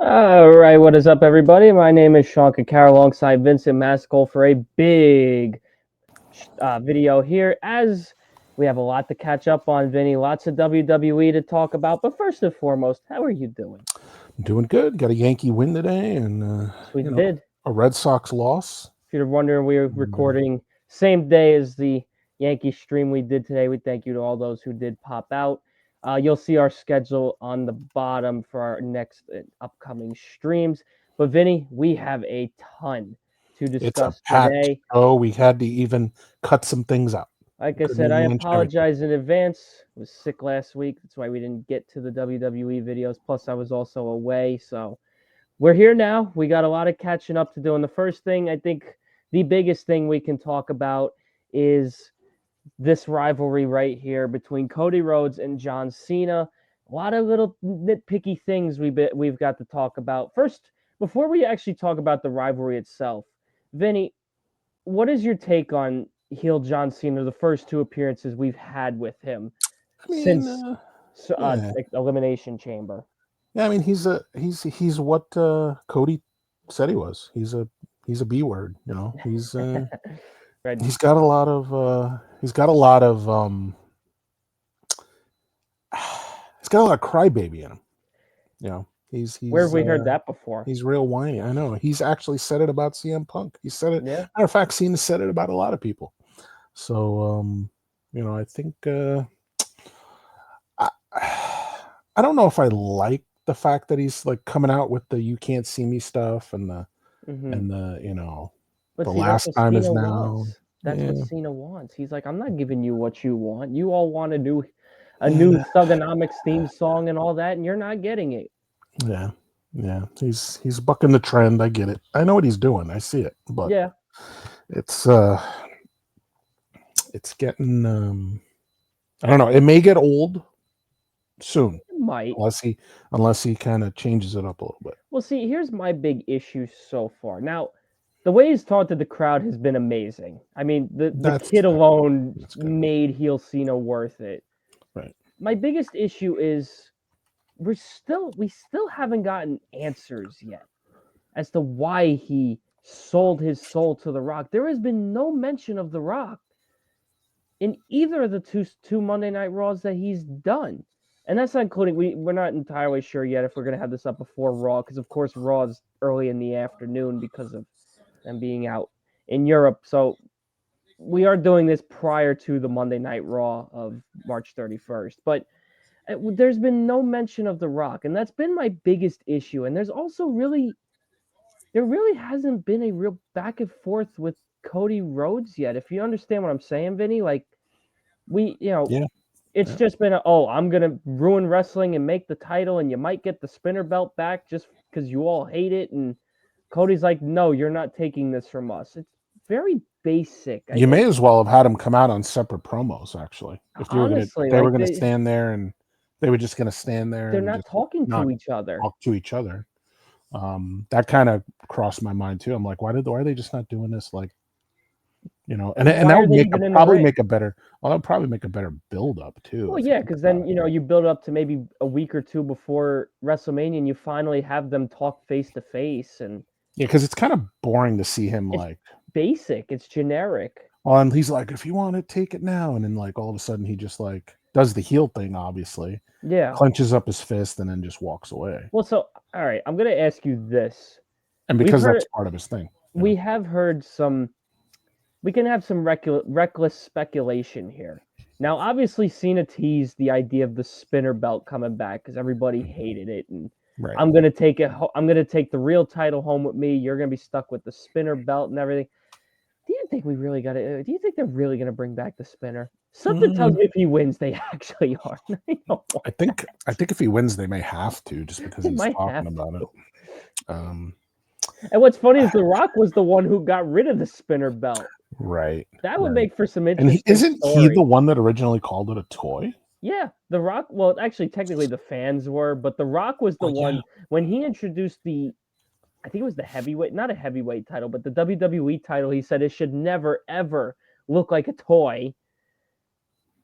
All right, what is up, everybody? My name is Sean Kakar alongside Vincent Maskell for a big video here. As we have a lot to catch up on, Vinny, lots of WWE to talk about. But first and foremost, how are you doing? Doing good. Got a Yankee win today, and Yes, we did. a Red Sox loss. If you're wondering, we're recording same day as the Yankee stream we did today. We thank you to all those who did pop out. You'll see our schedule on the bottom for our next upcoming streams. But Vinny, we have a ton to It's a discuss packed today. show. We had to even cut some things out. Like I Couldn't said, I even mention everything. apologize in advance. I was sick last week. That's why we didn't get to the WWE videos. Plus, I was also away. So we're here now. We got a lot of catching up to do. And the first thing, I think the biggest thing we can talk about is this rivalry right here between Cody Rhodes and John Cena. A lot of little nitpicky things we've got to talk about. First, before we actually talk about the rivalry itself, Vinny, what is your take on heel John Cena, the first two appearances we've had with him I mean, since yeah, Elimination Chamber? yeah. I mean, he's what Cody said he was. He's a B word. Right. He's got a lot of he's got a lot of crybaby in him. You know, Where have we heard that before? he's real whiny. I know. He's actually said it about CM Punk. He said it. Yeah. Matter of fact, Cena said it about a lot of people. So, I think I, I don't know if I like the fact that he's like coming out with the "you can't see me" stuff and the But the see, that's last what time is Cena now. wants. That's Yeah, what Cena wants. He's like, I'm not giving you what you want. You all want a new yeah, Thugonomics theme song and all that, and you're not getting it. yeah, yeah. He's bucking the trend. I get it. I know what he's doing. I see it, but Yeah, it's it's getting I don't know. It may get old soon it might. unless he kind of changes it up a little bit. Well, see, here's my big issue so far. Now, the way he's taunted the crowd has been amazing. I mean, the That's kid alone that's good. made heel Cena worth it. Right. My biggest issue is we still haven't gotten answers yet as to why he sold his soul to The Rock. There has been no mention of The Rock in either of the two Monday Night Raws that he's done. And that's not including we're not entirely sure yet if we're gonna have this up before Raw, because of course Raw is early in the afternoon because of them being out in Europe. So we are doing this prior to the Monday Night Raw of March 31st. But there's been no mention of The Rock, and that's been my biggest issue. And there really hasn't been a real back and forth with Cody Rhodes yet. If you understand what I'm saying, Vinny, like Yeah. it's Yeah. just been I'm gonna ruin wrestling and make the title, and you might get the spinner belt back just because you all hate it. And Cody's like, no, you're not taking this from us. It's very basic. You may as well have had him come out on separate promos. Actually, if Honestly, they were like gonna stand there and they were just gonna stand there they're and not just talking not to each other. talk to each other. That kind of crossed my mind too. I'm like, why are they just not doing this? Like, and Why that are would they even in the probably ring? make a better. Well, that would probably make a better build up too. Well, If you yeah, think because about then it. you build up to maybe a week or two before WrestleMania, and you finally have them talk face to face, and Yeah, because it's kind of boring to see him it's like, basic, it's generic. and he's like, if you want to take it now, and then like all of a sudden he just like does the heel thing, obviously, Yeah. clenches up his fist, and then just walks away. Well, so all right, I'm gonna ask you this. And We've because heard that's part of his thing. we have heard some. We can have some reckless speculation here. Now, obviously, Cena teased the idea of the spinner belt coming back because everybody hated it, and Right. I'm gonna take it. I'm gonna take the real title home with me. You're gonna be stuck with the spinner belt and everything. Do you think we really got to? Do you think they're really gonna bring back the spinner? Something tells me if he wins, they actually are. I think if he wins, they may have to just because They he's might talking have about it. to. Um, And what's funny is The Rock was the one who got rid of the spinner belt. right. That would Right. make for some And interesting isn't he story. the one that originally called it a toy? Yeah, The Rock. Well, actually, technically, the fans were, but The Rock was the Oh, yeah. one when he introduced I think it was the heavyweight, not a heavyweight title, but the WWE title. He said it should never ever look like a toy.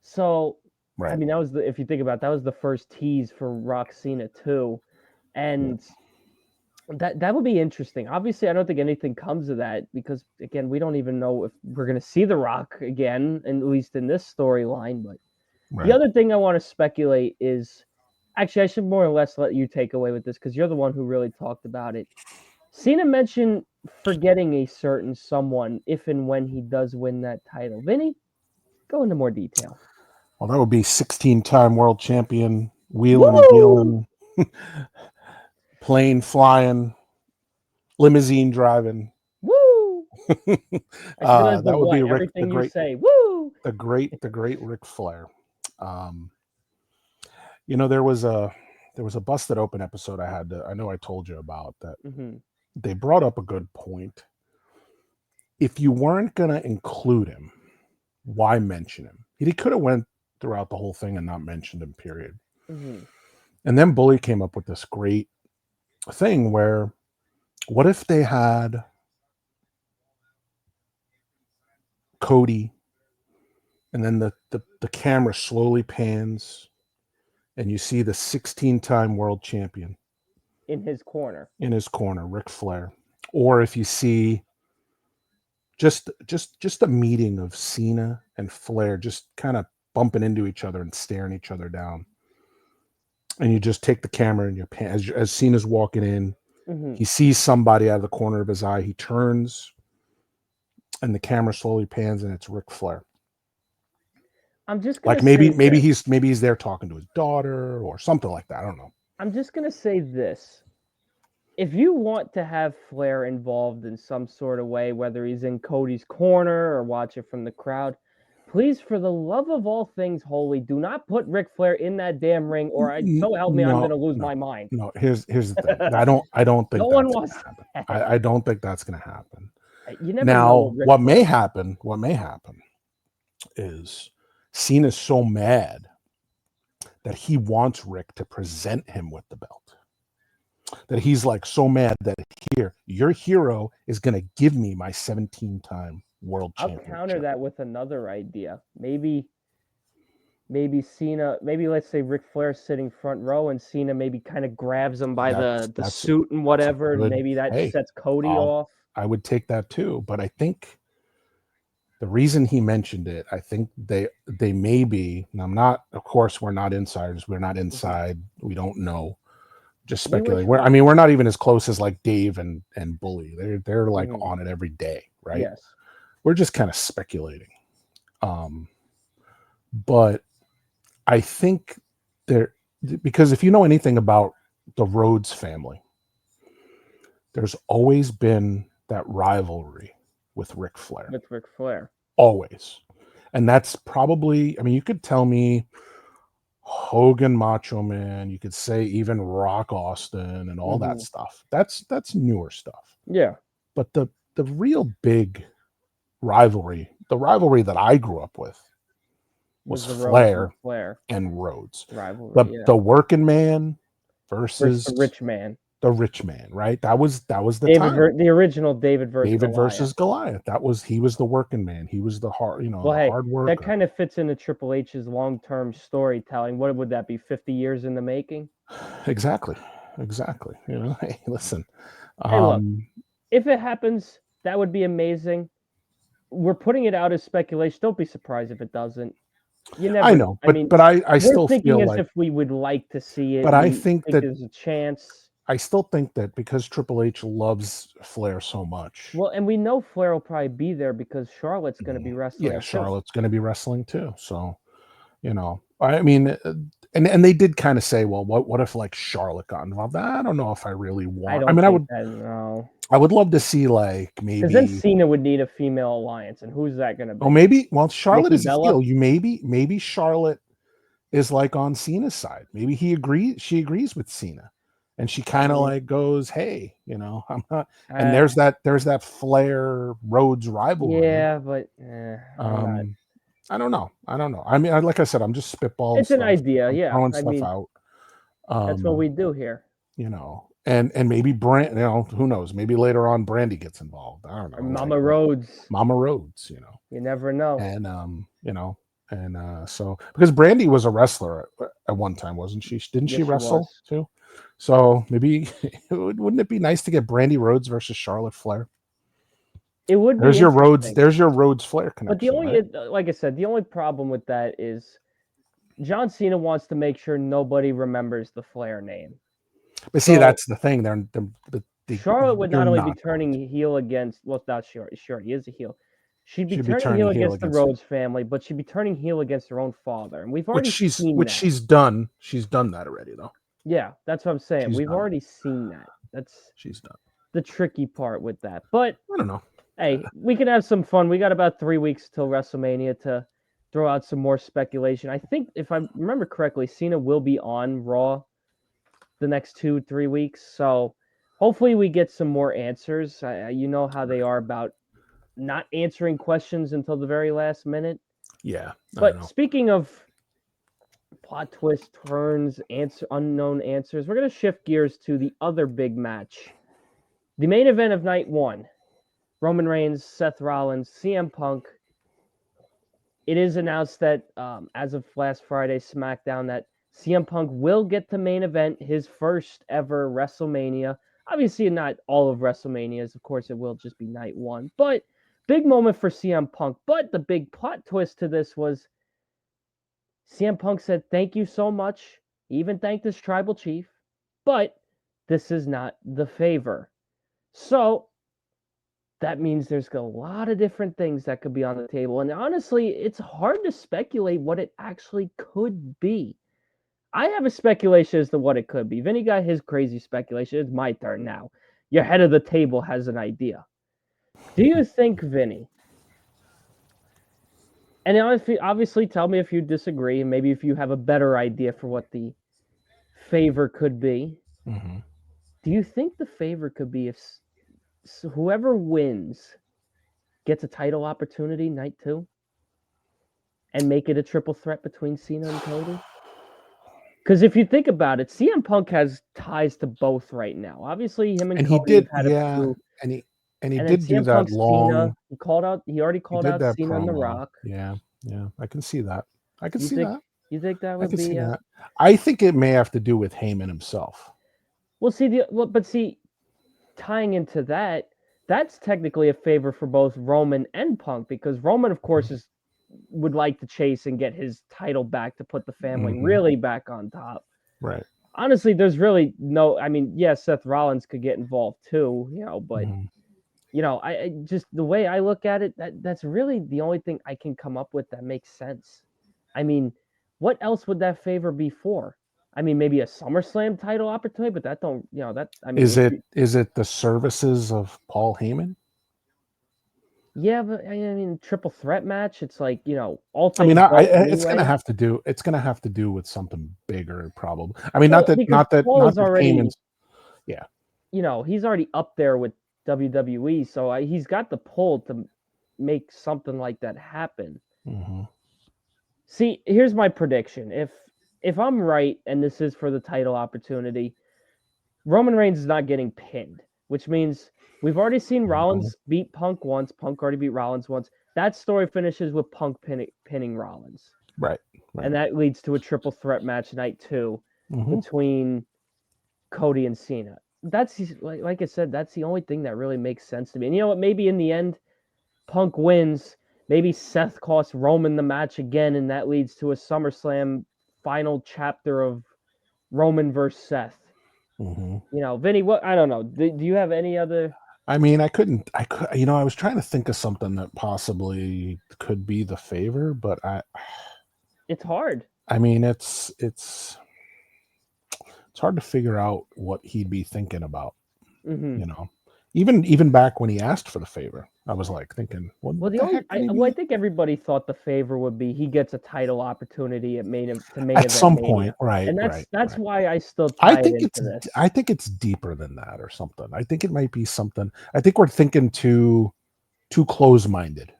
So, I Right. mean, that was if you think about it, that was the first tease for Rock Cena too, Yeah. and That would be interesting. Obviously, I don't think anything comes of that because again, we don't even know if we're going to see The Rock again, at least in this storyline. But the Right. other thing I want to speculate is actually I should more or less let you take away with this because you're the one who really talked about it. Cena mentioned forgetting a certain someone if and when he does win that title. Vinny, go into more detail. Well, that would be 16-time world champion, wheeling, Woo! dealing, plane flying, limousine driving. Woo! I should have the That would be what? Rick, Everything you say. Woo! the great Ric Flair. Um, you know, there was a busted open episode I know I told you about that. Mm-hmm. They brought up a good point. If you weren't gonna include him, why mention him? He could have went throughout the whole thing and not mentioned him. Period. Mm-hmm. And then Bully came up with this great thing where, what if they had Cody, and then the camera slowly pans, and you see the 16-time world champion In his corner. in his corner, Ric Flair. Or if you see just a meeting of Cena and Flair just kind of bumping into each other and staring each other down. And you just take the camera and you pan as Cena's walking in, Mm-hmm. he sees somebody out of the corner of his eye, he turns, and the camera slowly pans, and it's Ric Flair. I'm just gonna Like say maybe this. he's there talking to his daughter or something like that. I don't know. I'm just gonna say this. If you want to have Flair involved in some sort of way, whether he's in Cody's corner or watch it from the crowd, please, for the love of all things holy, do not put Ric Flair in that damn ring, or so help me, I'm No, gonna lose no, my mind. no. Here's the thing. I don't think No one that's wants gonna happen. that. I don't think that's gonna happen. You never know Now, what Ric Flair. what may happen is Cena's so mad that he wants Rick to present him with the belt. That he's like so mad that here, your hero is gonna give me my 17-time world I'll counter championship. that with another idea. Maybe Cena, maybe let's say Ric Flair's sitting front row and Cena maybe kind of grabs him by the That's suit and that's a whatever, and good. maybe that Hey, sets Cody I'll off. I would take that too. But I think the reason he mentioned it, I think they may be. And I'm not. Of course, we're not insiders. We're not Mhm. inside. We don't know. Just We wish speculating. we We're not even as close as like Dave and Bully. They're like Mhm. on it every day, right? Yes. We're just kind of speculating. Um, but I think there, because if you know anything about the Rhodes family, there's always been that rivalry with Ric Flair. With Ric Flair. Always. And that's probably, I mean, you could tell me Hogan, Macho Man, you could say even Rock Austin and all that Mhm. stuff. That's newer stuff. Yeah. But the real big rivalry, the rivalry that I grew up with was Was the Rhodes and Flair Flair and Rhodes. rivalry, yeah. The working man Versus the versus rich man. the rich man, right? That was the time. The original David versus David Goliath. versus Goliath. He was the working man. He was the Well, the hey, hard that worker. kind of fits into Triple H's long-term storytelling. What would that be? 50 years in the making? Exactly. Exactly. Hey, listen. Hey, look, Um, if it happens, that would be amazing. We're putting it out as speculation. Don't be surprised if it doesn't. You I never know. know, I mean, but I we're still thinking feel as like, if we would like to see it. but I We think think that there's a chance. I still think that because Triple H loves Flair so much, Well, and we know Flair will probably be there because Charlotte's going to be yeah, wrestling too. Charlotte's going to be wrestling too. So, I mean, and they did kind of say, well, what if like Charlotte got involved? I don't know if I really I want. I don't mean, think that, no. I would love to see like Because then maybe. Cena would need a female alliance, and who's that going to Oh, be? maybe. Well, Charlotte Nikki is a Bella? heel. Maybe Charlotte is like on Cena's side. Maybe she agrees with Cena. And she kind of Mm, like goes, hey, I'm not. And uh, there's that Flair Rhodes rivalry. yeah, but I'm not. I don't know. I don't know. I mean, like I said, I'm just spitballing It's an stuff. idea, I'm yeah. throwing I stuff mean, out. that's what we do here. And maybe Brand, who knows? Maybe later on Brandy gets involved. I don't Or know. Like Mama Rhodes. Mama Rhodes, You never know. and so because Brandy was a wrestler at one time, wasn't she? Didn't Yes, she she wrestle was. too? So maybe wouldn't it be nice to get Brandy Rhodes versus Charlotte Flair? It would be There's your Rhodes. interesting. There's your Rhodes Flair But the connection, only, right? like I said, the only problem with that is John Cena wants to make sure nobody remembers the Flair name. But see, So that's the thing. Charlotte would You're not only be not going turning to. heel against, well, not sure, he is a heel. She'd be She'd be turning heel turning heel against the against, Rhodes family, but she'd be turning heel against her own father. And we've already seen which that. she's done. She's done that already, though. Yeah, that's what I'm saying. She's We've done it. already seen that. That's She's done. the tricky part with that. But I don't know. hey, we can have some fun. We got about 3 weeks till WrestleMania to throw out some more speculation. I think if I remember correctly, Cena will be on Raw the next 2-3 weeks. So hopefully we get some more answers. You know how they are about not answering questions until the very last minute. Yeah, I But know. speaking of plot twists, turns, unknown answers, we're going to shift gears to the other big match. The main event of night one. Roman Reigns, Seth Rollins, CM Punk. It is announced that as of last Friday's SmackDown that CM Punk will get to main event his first ever WrestleMania. Obviously, not all of WrestleManias. Of course, it will just be night one. But big moment for CM Punk. But the big plot twist to this was CM Punk said, "Thank you so much." He even thanked his tribal chief. But this is not the favor. So that means there's a lot of different things that could be on the table. And honestly, it's hard to speculate what it actually could be. I have a speculation as to what it could be. Vinny got his crazy speculation. It's my turn now. Your head of the table has an idea. Do you think, Vinny? And obviously tell me if you disagree, and maybe if you have a better idea for what the favor could be. Mm-hmm. Do you think the favor could be if whoever wins gets a title opportunity night two and make it a triple threat between Cena and Cody? Because if you think about it, CM Punk has ties to both right now. Obviously, him and And he Cody have did, had a yeah, few. and he And then did do CM that Punk, Cena, long. he already He called did out that Cena and The promo. Rock. Yeah, yeah, I can see that. I can You see think that. you think that I would can see be that. I think it may have to do with Heyman himself. but tying into that, that's technically a favor for both Roman and Punk because Roman, of course, would like to chase and get his title back to put the family Mm-hmm. really back on top. Right. Honestly, there's really no. I mean, yes, Seth Rollins could get involved too, but Mm-hmm. I just the way I look at it, that's really the only thing I can come up with that makes sense. I mean, what else would that favor be for? I mean, maybe a SummerSlam title opportunity, but that don't, that I mean, Is it the services of Paul Heyman? yeah, but I mean, triple threat match. It's like all I mean, things go it's gonna anyway. have to do. It's gonna have to do with something bigger, probably. I mean, Well, because Paul not is that already, Heyman's. Yeah. he's already up there with WWE, so he's got the pull to make something like that happen. Mm-hmm. See, here's my prediction. If I'm right and this is for the title opportunity, Roman Reigns is not getting pinned, which means we've already seen Rollins beat Punk once. Punk already beat Rollins once. That story finishes with Punk pinning Rollins. Right. Right. And that leads to a triple threat match night two between Cody and Cena. That's like I said, that's the only thing that really makes sense to me. And you know what? Maybe in the end, Punk wins. Maybe Seth costs Roman the match again, and that leads to a SummerSlam final chapter of Roman versus Seth. Vinny, what I don't know. Do you have any other? I mean, I was trying to think of something that possibly could be the favor, but It's hard. I mean, it's hard to figure out what he'd be thinking about. Even back when he asked for the favor, I was like thinking, what the heck could he be? I think everybody thought the favor would be he gets a title opportunity at main at event some Mania. point, right? And that's right. Why I still tie it into this. I think it's deeper than that or something. I think it might be something. I think we're thinking too close-minded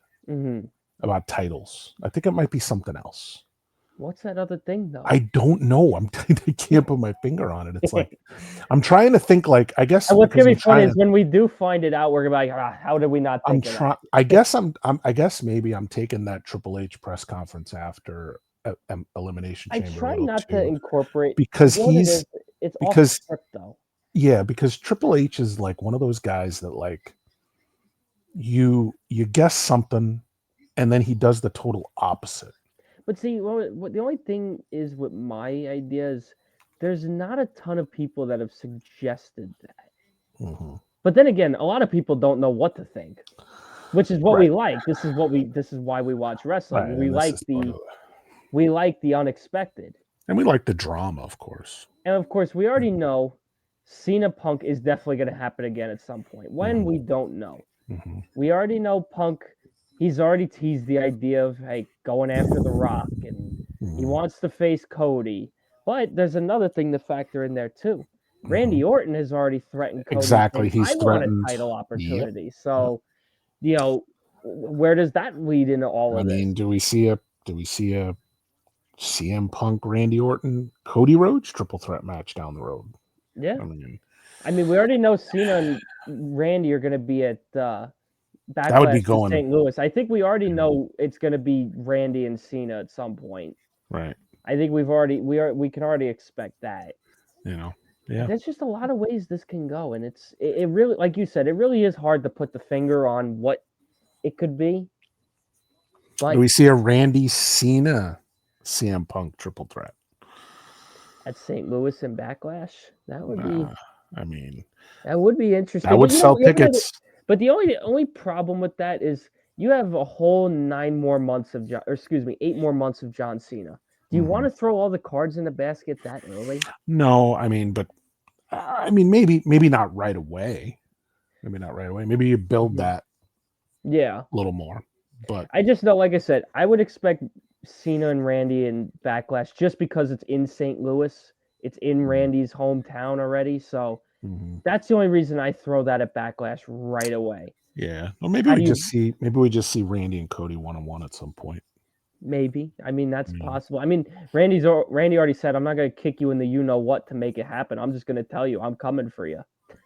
about titles. I think it might be something else. What's that other thing though? I don't know. I can't put my finger on it. It's like I'm trying to think. Like I guess And what's because gonna I'm be funny trying is to. when we do find it out, we're gonna be like, how did we not I'm think of trying. that? I guess maybe I'm taking that Triple H press conference after Elimination I Chamber a try little not to too, incorporate because you know what it is? It's off because script though. yeah, because Triple H is like one of those guys that like you guess something and then he does the total opposite. But see, what the only thing is with my ideas, there's not a ton of people that have suggested that. Mm-hmm. But then again, a lot of people don't know what to think, which is what Right, we like. This is why we watch right, wrestling. and this is part of it. We like the unexpected. And we like the drama, of course. And of course, we already know Cena Punk is definitely going to happen again at some point. When we don't know. Mm-hmm. We already know Punk. He's already teased the idea of going after The Rock, and he Mm-hmm. wants to face Cody. But there's another thing to factor in there too. Mm-hmm. Randy Orton has already threatened Cody, Exactly, saying, he's "I want a threatened. title Yep. opportunity." Yep. So, where does that lead into all I of this? mean, do we see a CM Punk, Randy Orton, Cody Rhodes triple threat match down the road? Yeah, I mean, we already know Cena and Randy are going to be at that would Backlash be in going St. Louis. I think we already know it's going to be Randy and Cena at some point. right. I think we can already expect that. Yeah. There's just a lot of ways this can go, and it really, like you said, it really is hard to put the finger on what it could be. But Do we see a Randy Cena CM Punk triple threat? at St. Louis and Backlash, that would be I mean, interesting. that would But sell tickets. but the only problem with that is you have a whole 9 more months of John, or excuse me, 8 more months of John Cena. Do you want to throw all the cards in the basket that early? No, I mean, but maybe not right away. Maybe not right away. Maybe you build that Yeah. a little more. But I just know, like I said, I would expect Cena and Randy in Backlash just because it's in St. Louis. It's in Randy's hometown already. So that's the only reason I throw that at Backlash right away. yeah, well, maybe How we do you, just see Randy and Cody 1-on-1 at some point. maybe? I mean, that's I mean, possible. I mean, Randy already said, I'm not going to kick you in the you know what to make it happen. I'm just going to tell you, I'm coming for you.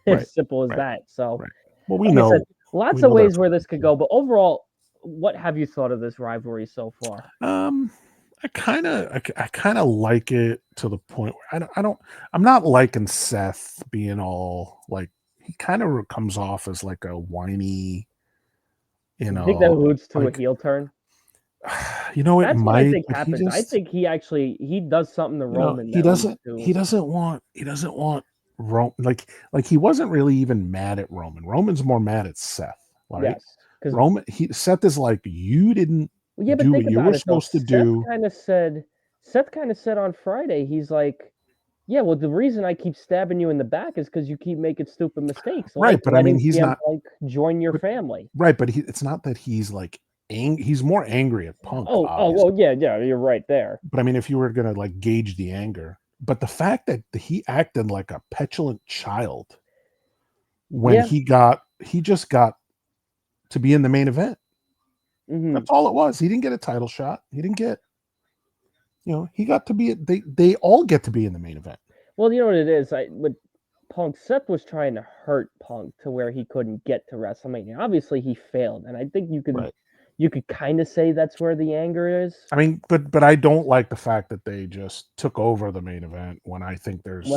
right, As simple as right, that. So, right. Well, like I said, lots of they're ways where this could go. But overall, what have you thought of this rivalry so far? I kind of like it to the point where I'm not liking Seth being all like, he kind of comes off as like a whiny, You think that alludes to a like, heel turn? it That's what I might, think but he happens. I just, think he does something to Roman he that leads doesn't to he doesn't want Roman, like he wasn't really even mad at Roman. Roman's more mad at Seth, right? yes, because Seth is like, you didn't yeah, but do think what you about were it though. supposed to do. Seth kind of said on Friday, he's like, yeah, well, the reason I keep stabbing you in the back is because you keep making stupid mistakes, Right, like but I mean, letting he's CM not. Punk join your But, family. right, but it's not that he's like he's more angry at Punk, obviously. Well, yeah, you're right there. But I mean, if you were gonna like gauge the anger, but the fact that he acted like a petulant child when Yeah, he just got to be in the main event. mm-hmm. That's all it was. He didn't get a title shot. He didn't get, he got to be. They all get to be in the main event. Well, you know what it is. With Punk, Seth was trying to hurt Punk to where he couldn't get to WrestleMania. Obviously, he failed, and I think you could kind of say that's where the anger is. I mean, but I don't like the fact that they just took over the main event when I think there's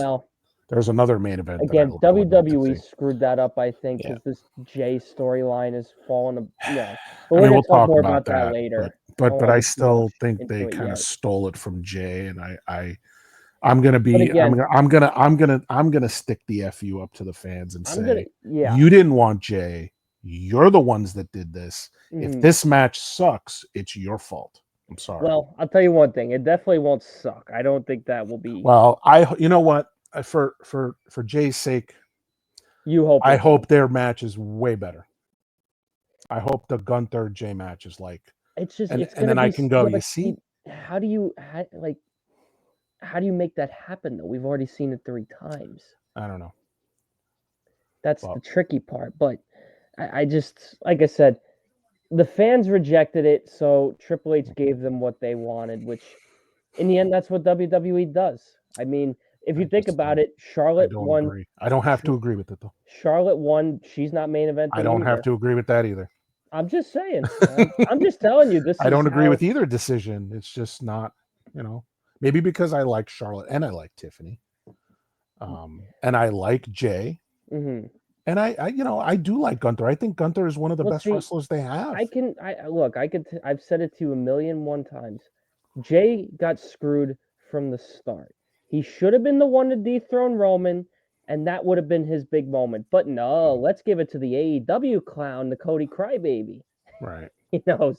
another main event that I Again, would like to WWE see. screwed that up, I think, Yeah. because this Jay storyline is falling. Yeah, but I we're mean, gonna we'll talk talk more about about that that, later. but I Too much still think they into it kind of yet. stole it from Jay, and I'm gonna But be again, I'm gonna stick the FU up to the fans and say, yeah. you didn't want Jay. You're the ones that did this. If this match sucks, it's your fault. I'm sorry. Well, I'll tell you one thing. It definitely won't suck. I don't think that will be. Well, you know what? For Jay's sake, I hope their match is way better. I hope the Gunther Jay match is like, It's just and it's gonna then I be can go. yeah, You but see, how do you how do you make that happen though? We've already seen it 3 times. I don't know. That's the tricky part. But I just, like I said, the fans rejected it, so Triple H gave them what they wanted, which in the end, that's what WWE does. I mean, if you think about it, I Charlotte don't won. agree. I don't have to agree with it though. Charlotte won. She's not main I eventing don't have either. to agree with that either. I'm just saying. I'm just telling you. This I is don't agree how. with either decision. It's just not, maybe because I like Charlotte and I like Tiffany. And I like Jay. Mm-hmm. And I do like Gunther. I think Gunther is one of the Well, best see, wrestlers they have. I've said it to you a million one times. Jay got screwed from the start. He should have been the one to dethrone Roman, and that would have been his big moment. But no, let's give it to the AEW clown, the Cody Crybaby. Right.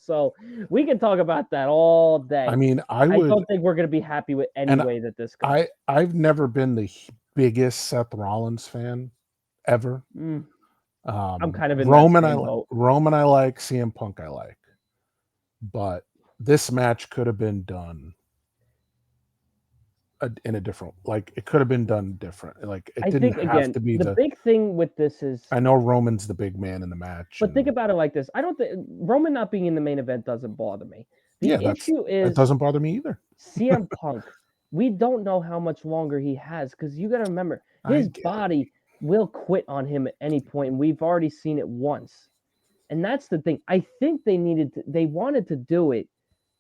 So we can talk about that all day. I mean, I I would, don't think we're going to be happy with any and way that this goes. I've never been the biggest Seth Rollins fan ever. I'm kind of in that same boat. Roman I like, CM Punk I like, but this match could have been done in a different, like it could have been done different. Like it didn't have to be the big thing with this is, I know Roman's the big man in the match, but think about it like this. I don't think Roman not being in the main event doesn't bother me. The issue it is doesn't bother me either. CM Punk. We don't know how much longer he has because you got to remember his body will quit on him at any point, and we've already seen it once. And that's the thing. I think they wanted to do it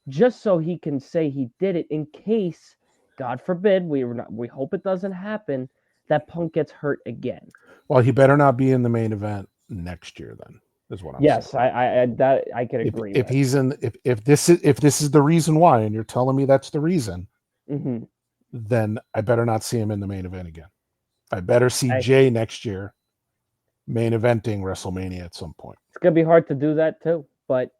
just so he can say he did it in case, God forbid, we hope it doesn't happen, that Punk gets hurt again. Well, he better not be in the main event next year. Then is what I'm saying. Yes, I can agree. If he's in, if this is the reason why, and you're telling me that's the reason, then I better not see him in the main event again. I better see Jay next year main eventing WrestleMania at some point. It's gonna be hard to do that too, but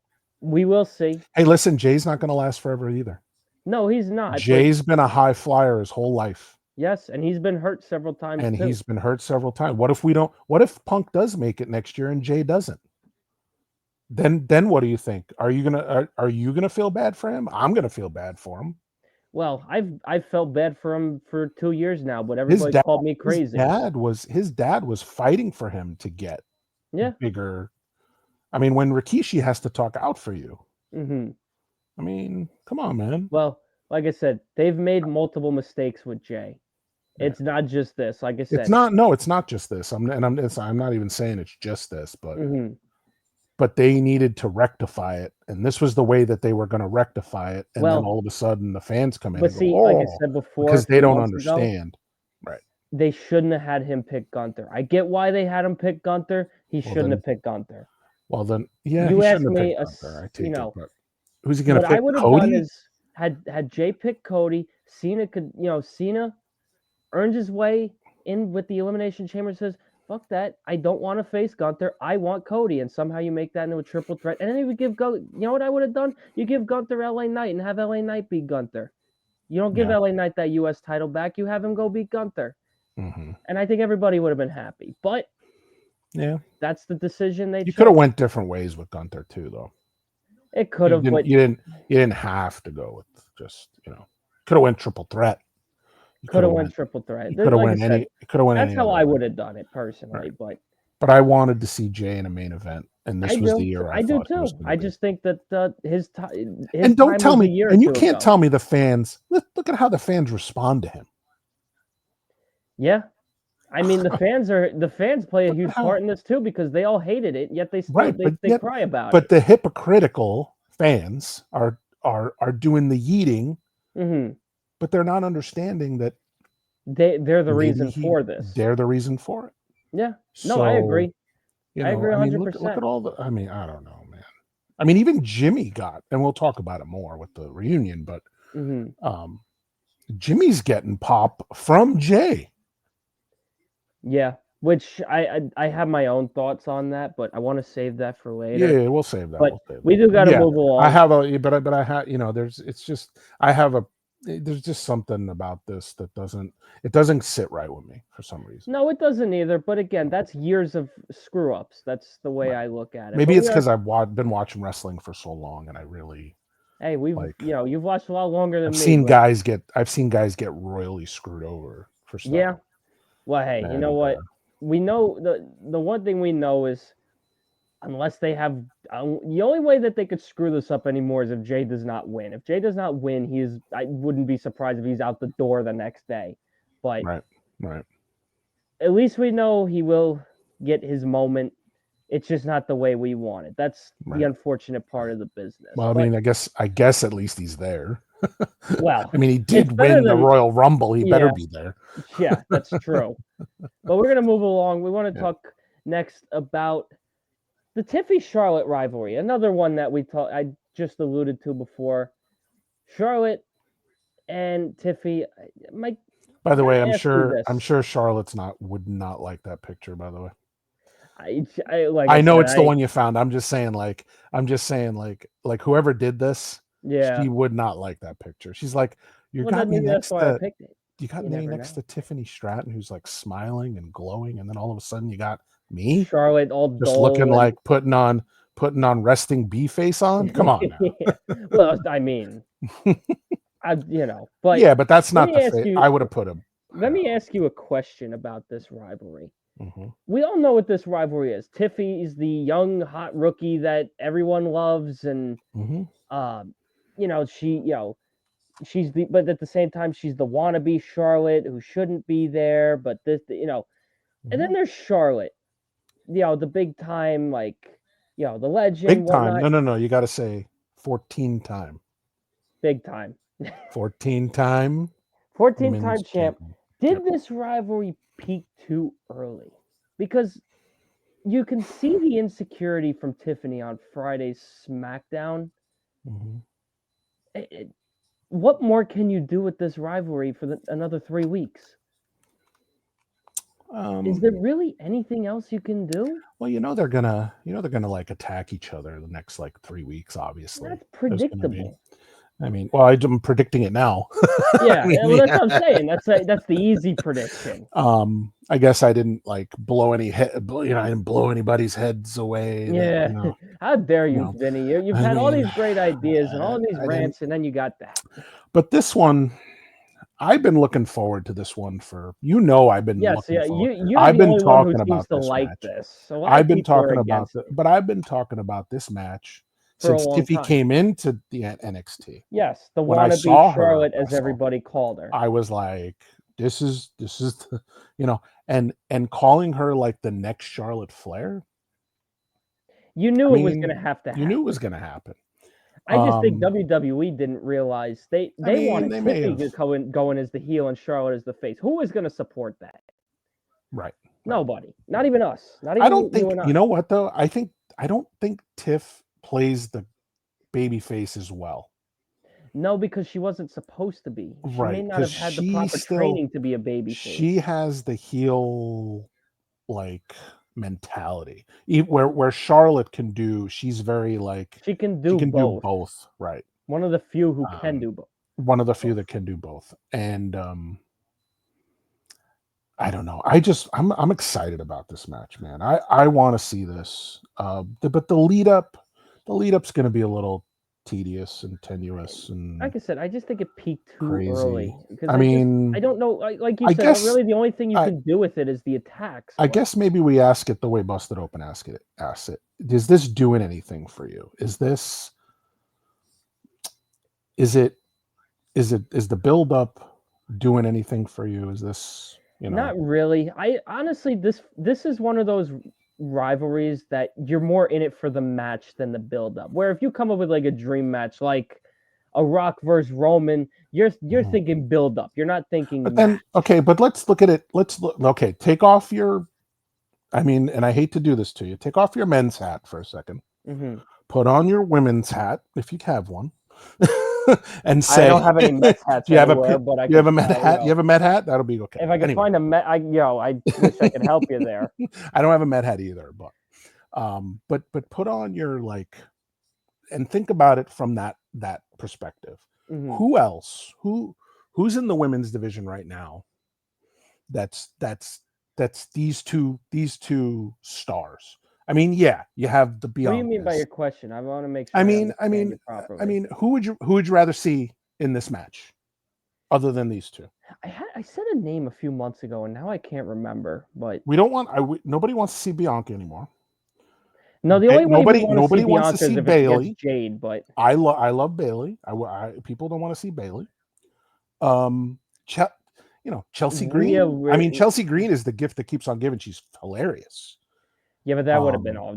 we will see. Hey, listen, Jay's not going to last forever either. No, he's not. Jay's been a high flyer his whole life. Yes, and he's been hurt several times. What if Punk does make it next year and Jay doesn't? Then what do you think? Are you gonna feel bad for him? I'm gonna feel bad for him. Well, I've felt bad for him for 2 years now, but everybody called me crazy. His dad was fighting for him to get bigger. I mean, when Rikishi has to talk out for you. I mean, come on, man. Well, like I said, they've made multiple mistakes with Jay. It's not just this. Like I said, it's not just this. I'm not even saying it's just this, but they needed to rectify it, and this was the way that they were going to rectify it. And then all of a sudden, the fans come in. But see, like I said before, because they don't understand, right? They shouldn't have had him pick Gunther. I get why they had him pick Gunther. He shouldn't have picked Gunther. Well, then, yeah, you asked me, who's he going to pick? What I would have done is had Jay pick Cody. Cena earned his way in with the Elimination Chamber. Says, fuck that. I don't want to face Gunther. I want Cody. And somehow you make that into a triple threat. And then you would give you know what I would have done? You give Gunther LA Knight and have LA Knight beat Gunther. You don't give LA Knight that US title back. You have him go beat Gunther. And I think everybody would have been happy. But yeah, that's the decision they chose. You could have went different ways with Gunther too, though. It could have, but you didn't have to go with just could have went triple threat. Could have went triple threat. Could have went any. Could have went. That's how I would have done it personally, but I wanted to see Jay in a main event, and this was the year I do too. I just think that his and don't tell me, and you can't tell me the fans. Look at how the fans respond to him. Yeah, I mean the fans play a huge part in this too because they all hated it, yet they still they cry about it. But the hypocritical fans are doing the yeeting, but they're not understanding that they're the reason for this. They're the reason for it. Yeah, no, I agree. I agree 100%. Look at all the. I mean, I don't know, man. I mean, even Jimmy got, and we'll talk about it more with the reunion, but Jimmy's getting pop from Jay. Yeah, which I have my own thoughts on that, but I want to save that for later. Yeah, we'll save that. But we do got to move along. I have but I have there's just something about this that doesn't sit right with me for some reason. No, it doesn't either. But again, that's years of screw ups. That's the way I look at it. Maybe it's because I've been watching wrestling for so long, and I really. Hey, you've watched a lot longer than me. I've seen guys get royally screwed over for stuff. Yeah. Well, hey, you know what? We know the one thing we know is unless they have the only way that they could screw this up anymore is if Jay does not win. If Jay does not win, I wouldn't be surprised if he's out the door the next day. But right. at least we know he will get his moment. It's just not the way we want it. That's the unfortunate part of the business. Well, I mean, I guess at least he's there. Well, I mean, he did win the Royal Rumble. He better be there. Yeah, that's true. But we're going to move along. We want to talk next about the Tiffy-Charlotte rivalry, another one that I just alluded to before. Charlotte and Tiffy. By the way, I'm sure Charlotte's would not like that picture. By the way, I know it's the one you found. I'm just saying, like whoever did this, she would not like that picture. She's like, you got me next to Tiffany Stratton, who's like smiling and glowing, and then all of a sudden you got me, Charlotte, all just looking like putting on resting bee face on. Come on now. Well, I mean, but yeah, but that's not the face I would have put him. Let me ask you a question about this rivalry. Mm-hmm. We all know what this rivalry is. Tiffy is the young, hot rookie that everyone loves, and but at the same time, she's the wannabe Charlotte who shouldn't be there. But and then there's Charlotte, the big time, the legend. Big time. Whatnot. No. You got to say 14 time. Big time. 14 time. 14 time champ. Did this rivalry peak too early? Because you can see the insecurity from Tiffany on Friday's SmackDown. Mm-hmm. What more can you do with this rivalry for another 3 weeks? Is there really anything else you can do? Well, they're gonna like attack each other the next 3 weeks. Obviously, that's predictable. I'm predicting it now. Yeah, well, that's what I'm saying. That's the easy prediction. I guess I didn't blow any I didn't blow anybody's heads away. Yeah, how dare you, Vinny? You've had all these great ideas and all these rants, and then you got that. But this one, I've been looking forward to this one for I've been looking forward. I've been talking about this match. So I've been talking about it, but I've been talking about this match since Tiffy came into the NXT. Yes, the wannabe Charlotte, as everybody called her. I was like, this is the, and calling her like the next Charlotte Flair. You knew it was going to happen. You knew it was going to happen. I just think WWE didn't realize they wanted Tiffy going as the heel and Charlotte as the face. Who is going to support that? Right. Nobody. Not even us. Not even I don't think. You know what though? I don't think Tiff plays the baby face as well. No, because she wasn't supposed to be. She may not have had the proper training to be a baby face. She has the heel mentality. Where Charlotte can do, she's very she can do both. Right. One of the few who can do both. One of the few that can do both. And I don't know. I'm excited about this match, man. I want to see this. But the lead up's going to be a little tedious and tenuous, and like I said, I just think it peaked too early. I don't know. Like you said, really the only thing you can do with it is the attacks. I guess maybe we ask it the way Busted Open asked it. Is this doing anything for you? Is the build up doing anything for you? Is this Not really. I honestly, this is one of those rivalries that you're more in it for the match than the build up. Where if you come up with a dream match, like a Rock versus Roman, you're thinking build up. You're not thinking. But then but let's look at it. Take off your. And I hate to do this to you. Take off your men's hat for a second. Mm-hmm. Put on your women's hat if you have one. And say, I don't have any Met hats. You have a Met hat. You have a Met hat. That'll be okay. If I can find a Met, I wish I could help you there. I don't have a Met hat either, but put on your and think about it from that perspective. Mm-hmm. Who else? Who's in the women's division right now? That's these two stars. You have the Bianca. What do you mean by your question? I want to make sure. Who would you rather see in this match, other than these two? I said a name a few months ago, and now I can't remember. But nobody wants to see Bianca anymore. No, the only way we want to see nobody wants to Bianca is see if it's against Bailey. Jade, but I love Bailey. People don't want to see Bailey. Ch- Chelsea Rhea, Green. I mean, Chelsea Green is the gift that keeps on giving. She's hilarious. yeah, but that would have been all.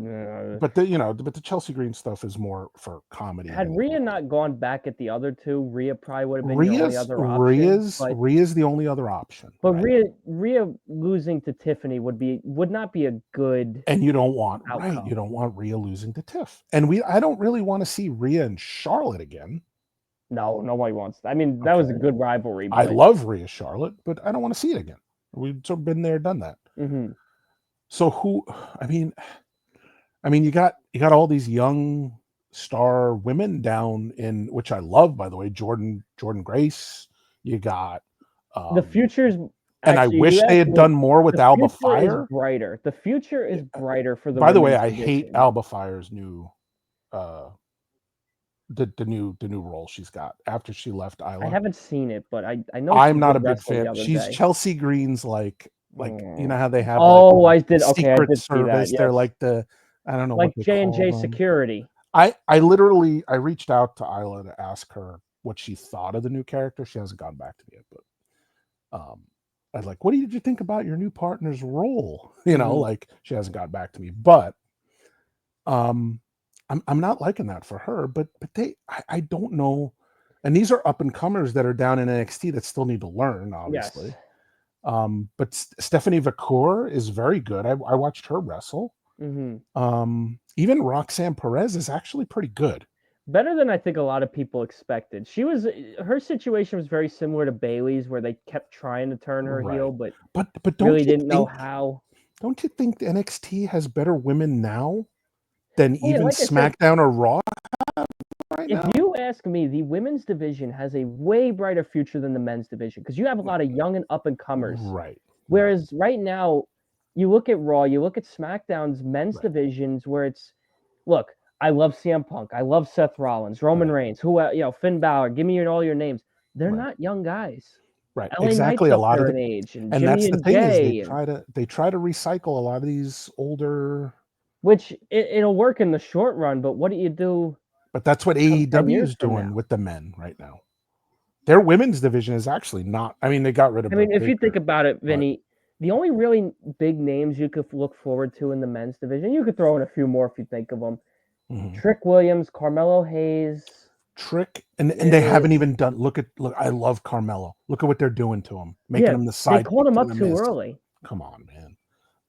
But the Chelsea Green stuff is more for comedy. Had Rhea not gone back at the other two, Rhea probably would have been your only other option. Rhea's the only other option. But right? Rhea losing to Tiffany would not be a good. And you don't want outcome. You don't want Rhea losing to Tiff. And I don't really want to see Rhea and Charlotte again. No, nobody wants. I mean, that was a good rivalry. But I love Rhea Charlotte, but I don't want to see it again. We've sort of been there, done that. Mm-hmm. So I mean, you got all these young star women down in, which I love, by the way, Jordan Grace. You got the future's. And I wish they had done more with Alba Fire. Is brighter. The future is brighter for the. By the way, I hate Alba Fire's new, the new role she's got after she left Isla. I haven't seen it, but I know I'm not a big fan. She's Chelsea Green's like you know how they have. Oh, I did. Okay, I did Service. see that. Yes. They're like I don't know, like what J&J Security. I reached out to Isla to ask her what she thought of the new character. She hasn't gotten back to me yet, but I was like, what did you think about your new partner's role? You know, like she hasn't got back to me, but I'm not liking that for her, but I don't know. And these are up and comers that are down in NXT that still need to learn, obviously. Yes. But Stephanie Vacour is very good. I watched her wrestle. Mm-hmm. Even Roxanne Perez is actually pretty good. Better than I think a lot of people expected. Her situation was very similar to Bayley's, where they kept trying to turn her heel, but don't really didn't know how. Don't you think the NXT has better women now than even SmackDown or Raw right now? If you ask me, the women's division has a way brighter future than the men's division because you have a lot of young and up and comers. Right. Whereas right now, you look at Raw, you look at SmackDown's men's divisions where it's, look, I love CM Punk, I love Seth Rollins, Roman Reigns, Finn Balor. Give me all your names. They're not young guys. Right. LA exactly. Knight's a lot of an age, and Jimmy that's the and thing Jay is they try to recycle a lot of these older. Which it'll work in the short run, but what do you do? But that's what AEW is doing with the men right now. Their women's division is actually not. I mean, they got rid of. I mean, if you think about it, Vinny, the only really big names you could look forward to in the men's division, you could throw in a few more if you think of them. Mm-hmm. Trick Williams, Carmelo Hayes. And they haven't even done. Look, I love Carmelo. Look at what they're doing to him, making him the side. They called him up too early. Come on, man,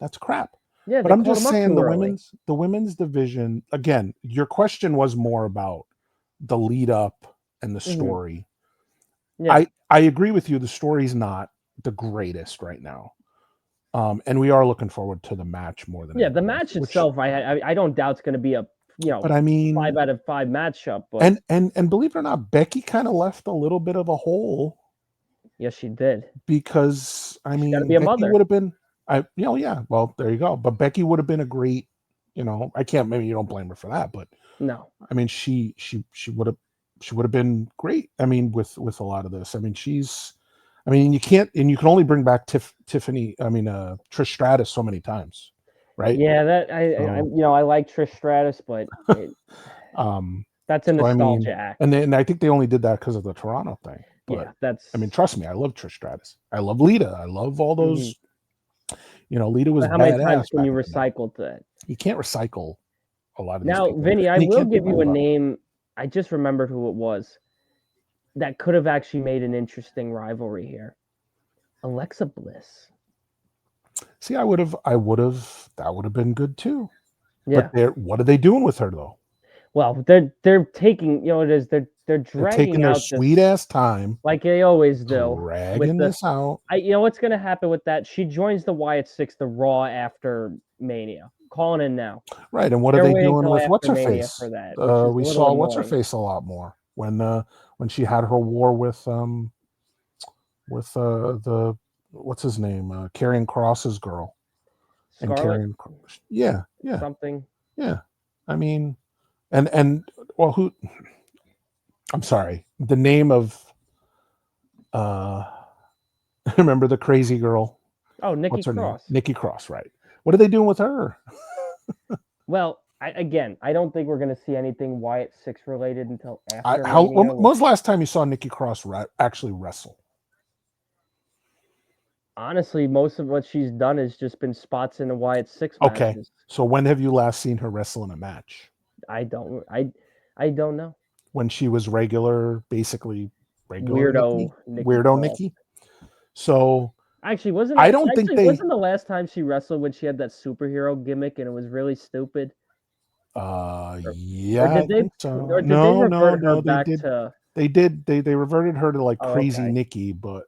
that's crap. Yeah, but I'm just saying the women's division. Again, your question was more about the lead up and the story. Yeah. I agree with you. The story's not the greatest right now. And we are looking forward to the match more than the match itself. I don't doubt it's going to be a but I mean 5 out of 5 matchup. But and believe it or not, Becky kind of left a little bit of a hole. Yes, she did. Because I mean, Becky would have been. Well, there you go. But Becky would have been a great. I can't. Maybe you don't blame her for that, but no. I mean, she would have been great. I mean, with a lot of this. I mean, you can't, and you can only bring back Tiffany. I mean, Trish Stratus so many times, right? Yeah, that I like Trish Stratus, but that's a nostalgia act. And I think they only did that because of the Toronto thing. But, I mean, trust me, I love Trish Stratus. I love Lita. I love all those. Lita was. How many times can you recycle that? You can't recycle a lot of. Now, these Vinny, I will give you a name. I just remembered who it was. That could have actually made an interesting rivalry here. Alexa Bliss. See, that would have been good too. Yeah. But what are they doing with her though? Well, they're taking, they're dragging their sweet ass time, like they always do. Dragging this out. What's going to happen with that? She joins the Wyatt Six, the Raw after Mania. Calling in now. Right, and what are they doing with what's her face? For that, we saw what's her face a lot more when she had her war with the what's his name, Karrion Kross's girl. Scarlett? And Karrion, yeah, something. Yeah, I mean, and well, who? I'm sorry, the name of remember the crazy girl? Oh, Nikki Cross. Nikki Cross, right? What are they doing with her? Well, I don't think we're going to see anything Wyatt 6 related until after When Mania. was the last time you saw Nikki Cross actually wrestle? Honestly, most of what she's done has just been spots in the Wyatt 6 Okay. matches. So when have you last seen her wrestle in a match? I don't know. When she was basically regular Weirdo Nikki? Nikki Weirdo Cross. Nikki? So Actually, wasn't the last time she wrestled when she had that superhero gimmick and it was really stupid? Yeah, Or did I think so. Or did they revert her back they did. to? They reverted her to like Oh, crazy okay. Nikki, but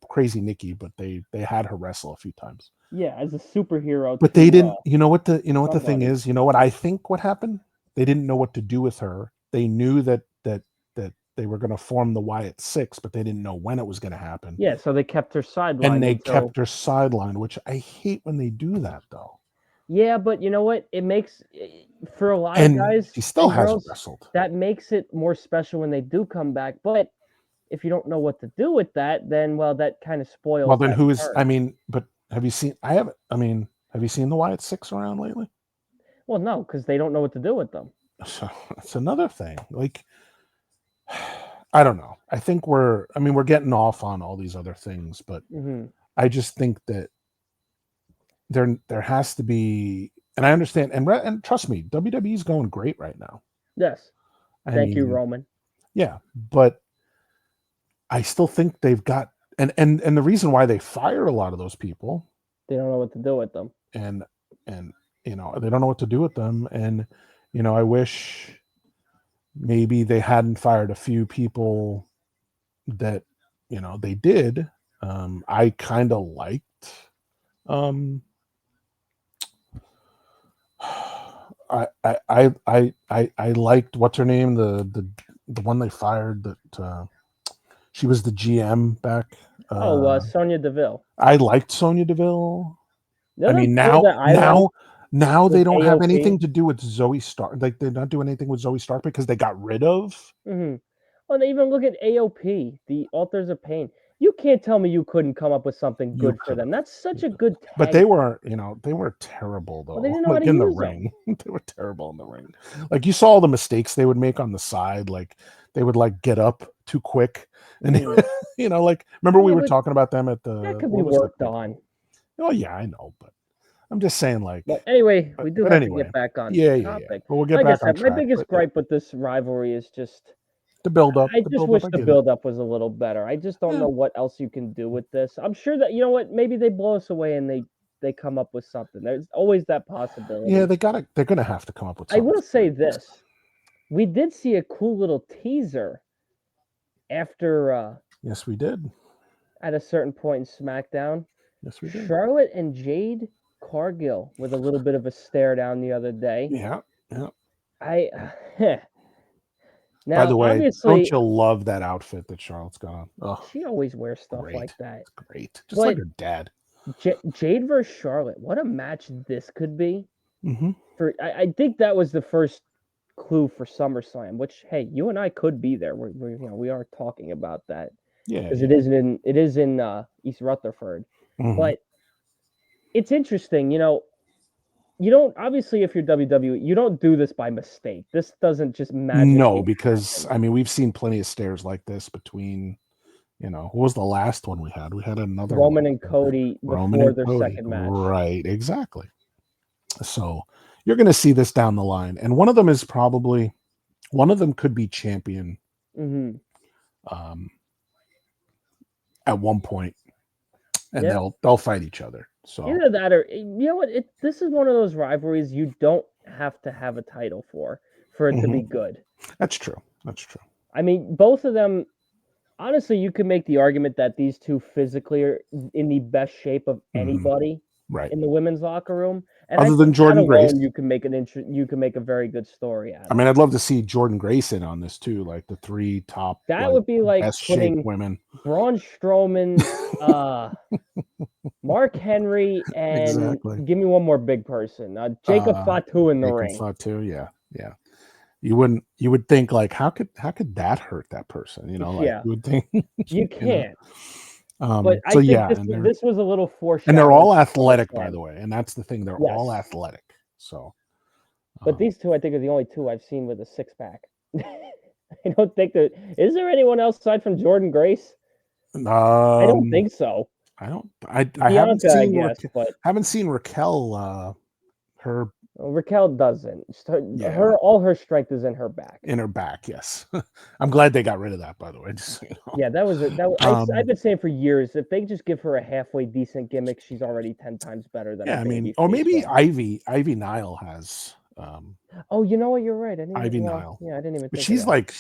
crazy Nikki, but they had her wrestle a few times. Yeah, as a superhero. But they didn't. You know what the thing somebody. is? You know what I think what happened? They didn't know what to do with her. They knew that they were going to form the Wyatt 6, but they didn't know when it was going to happen. Yeah, so they kept her sidelined. And they kept her sidelined, which I hate when they do that, though. Yeah, but you know what? It makes for a lot of guys she still and hasn't girls, wrestled. that makes it more special when they do come back. But if you don't know what to do with that, then that kind of spoils. Well, then that who is? turn. I mean, but have you seen? I haven't. I mean, have you seen the Wyatt 6 around lately? Well, no, because they don't know what to do with them. So that's another thing. Like, I don't know. I think we're getting off on all these other things, but I just think that there has to be, and I understand, and trust me, WWE's going great right now. Yes. Thank you, Roman. Yeah, but I still think they've got, and the reason why they fire a lot of those people, they don't know what to do with them, and they don't know what to do with them, and I wish maybe they hadn't fired a few people that they did. I kind of liked I liked, what's her name, the one they fired that she was the GM back. Sonya Deville. I liked Sonya Deville. I mean, now they don't AOP. have anything to do with Zoe Stark. Like, they're not doing anything with Zoe Stark because they got rid of. Well, they even look at AOP, the Authors of Pain. You can't tell me you couldn't come up with something good for them. That's such a good tag. But they were, they were terrible though. Well, they didn't know like how to in the use ring, they were terrible in the ring. Like, you saw all the mistakes they would make on the side. Like, they would like get up too quick, and they would, like, remember we were talking about them at the. That could be worked on. Oh yeah, I know, but I'm just saying, like. But anyway, we do have to get back on topic. Yeah. But we'll get back on track. My biggest gripe with this rivalry is just the build up. I just wish the build up was a little better. I just don't know what else you can do with this. I'm sure that, you know what, maybe they blow us away and they come up with something. There's always that possibility. Yeah, they're gonna have to come up with something. I will say this. We did see a cool little teaser after yes, we did. At a certain point in SmackDown. Yes, we did. Charlotte and Jade Cargill with a little bit of a stare down the other day. Yeah. Now, by the way, obviously, don't you love that outfit that Charlotte's got on? Oh, she always wears stuff like that. It's great. Just like her dad. Jade versus Charlotte. What a match this could be. Mm-hmm. I think that was the first clue for SummerSlam, which, hey, you and I could be there. We are talking about that. Yeah. Because it is in East Rutherford. Mm-hmm. But it's interesting, you don't, obviously, if you're WWE, you don't do this by mistake. This doesn't just magically No, because happen. We've seen plenty of stares like this between, what was the last one we had? We had another Roman and Cody before their second match. Right, exactly. So you're going to see this down the line, and one of them could be champion at one point, and they'll fight each other. So either that, or what? This is one of those rivalries you don't have to have a title for it to be good. That's true. I mean, both of them. Honestly, you could make the argument that these two physically are in the best shape of anybody in the women's locker room. And other than Jordan Grace, you can make a very good story out of it. I mean, I'd love to see Jordan Grace in on this too, like the three top. That would be like best putting shape women: Braun Strowman, Mark Henry, and give me one more big person, Jacob Fatu in the ring. Fatu, yeah. You would think, like, how could that hurt that person? You would think you can't. But I think this was a little foreshadowing. And they're all athletic, by the way, and that's the thing. They're all athletic. So, But these two, I think, are the only two I've seen with a six-pack. I don't think that... Is there anyone else aside from Jordan Grace? I don't think so. I haven't Bianca, I seen guess, but Raquel. Her Raquel doesn't. yeah, All her strength is in her back. in her back. Yes, I'm glad they got rid of that. By the way, just so you know. Yeah, I've been saying for years, if they just give her a halfway decent gimmick, she's already 10 times better than a Yeah, I mean, baby or face maybe will. Ivy Nile has Oh, you know what? You're right. I didn't Ivy even, Nile, yeah, I didn't even but think of that.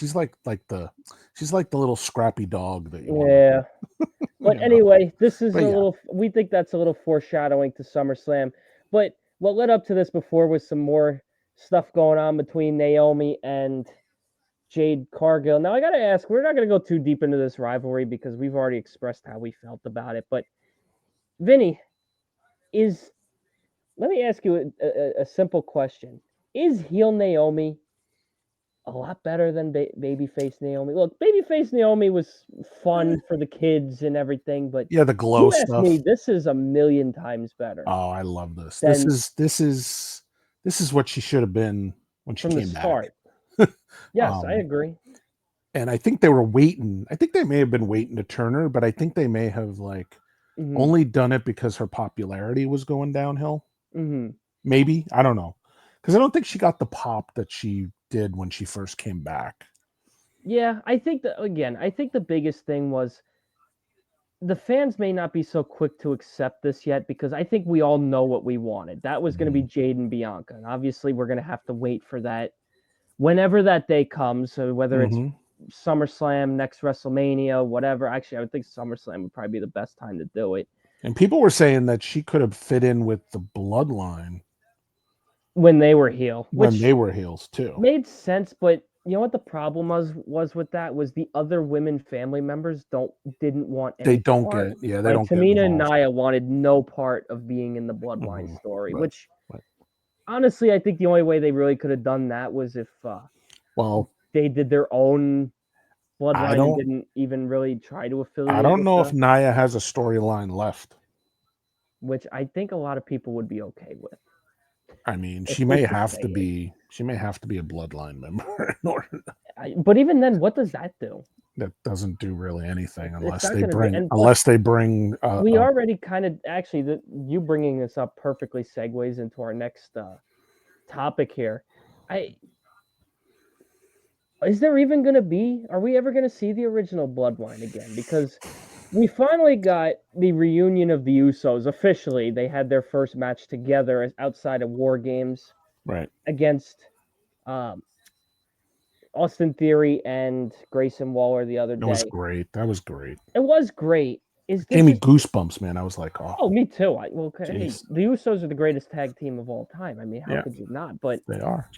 she's like the little scrappy dog that you want Yeah. to, But anyway, this is But a yeah, little, we think that's a little foreshadowing to SummerSlam. But what led up to this before was some more stuff going on between Naomi and Jade Cargill. Now, I got to ask, we're not going to go too deep into this rivalry because we've already expressed how we felt about it. But, Vinny, let me ask you a simple question. Is heel Naomi a lot better than babyface Naomi? Look, babyface Naomi was fun for the kids and everything, but yeah, the glow you ask me, stuff. this is a million times better Oh, I love this. than This is what she should have been when she from the came back. start. Yes, I um, agree. and I think they were waiting. I think they may have been waiting to turn her, but I think they may have like Hmm. only done it because her popularity was going downhill. Hmm. Maybe, I don't know, because I don't think she got the pop that she did when she first came back. Yeah, I think that, again, I think the biggest thing was the fans may not be so quick to accept this yet because I think we all know what we wanted. That was going to be Jade and Bianca. And obviously, we're going to have to wait for that whenever that day comes. So whether it's Mm-hmm. SummerSlam, next WrestleMania, whatever. Actually, I would think SummerSlam would probably be the best time to do it. And people were saying that she could have fit in with the Bloodline When they were heel, when which they were heels too. made sense, but you know what the problem was with that was the other women family members didn't want They any don't part. get, yeah, they Like don't get Tamina and involved. Nia wanted no part of being in the Bloodline Mm-hmm. story, Right. which Right. honestly I think the only way they really could have done that was if Well, they did their own I Bloodline and don't didn't even really try to I affiliate don't with know if the, Nia has a storyline left. which I think a lot of people would be okay with. I mean, If we could say it. she may have to be a Bloodline member in order. But even then, what does that do? That doesn't do really anything It's not going to do. And plus, unless they bring we already kind of actually you bringing this up perfectly segues into our next topic here. Is there even going to be? Are we ever going to see the original Bloodline again? Because we finally got the reunion of the Usos officially. They had their first match together outside of War Games right. against um, Austin Theory and Grayson Waller the other That was day. great. That was great. It was great. Is It there gave me just... goosebumps, man. I was like, Oh, oh, me too. Hey, jeez. the Usos are the greatest tag team of all time. I mean, how Yeah, could you not? But they are.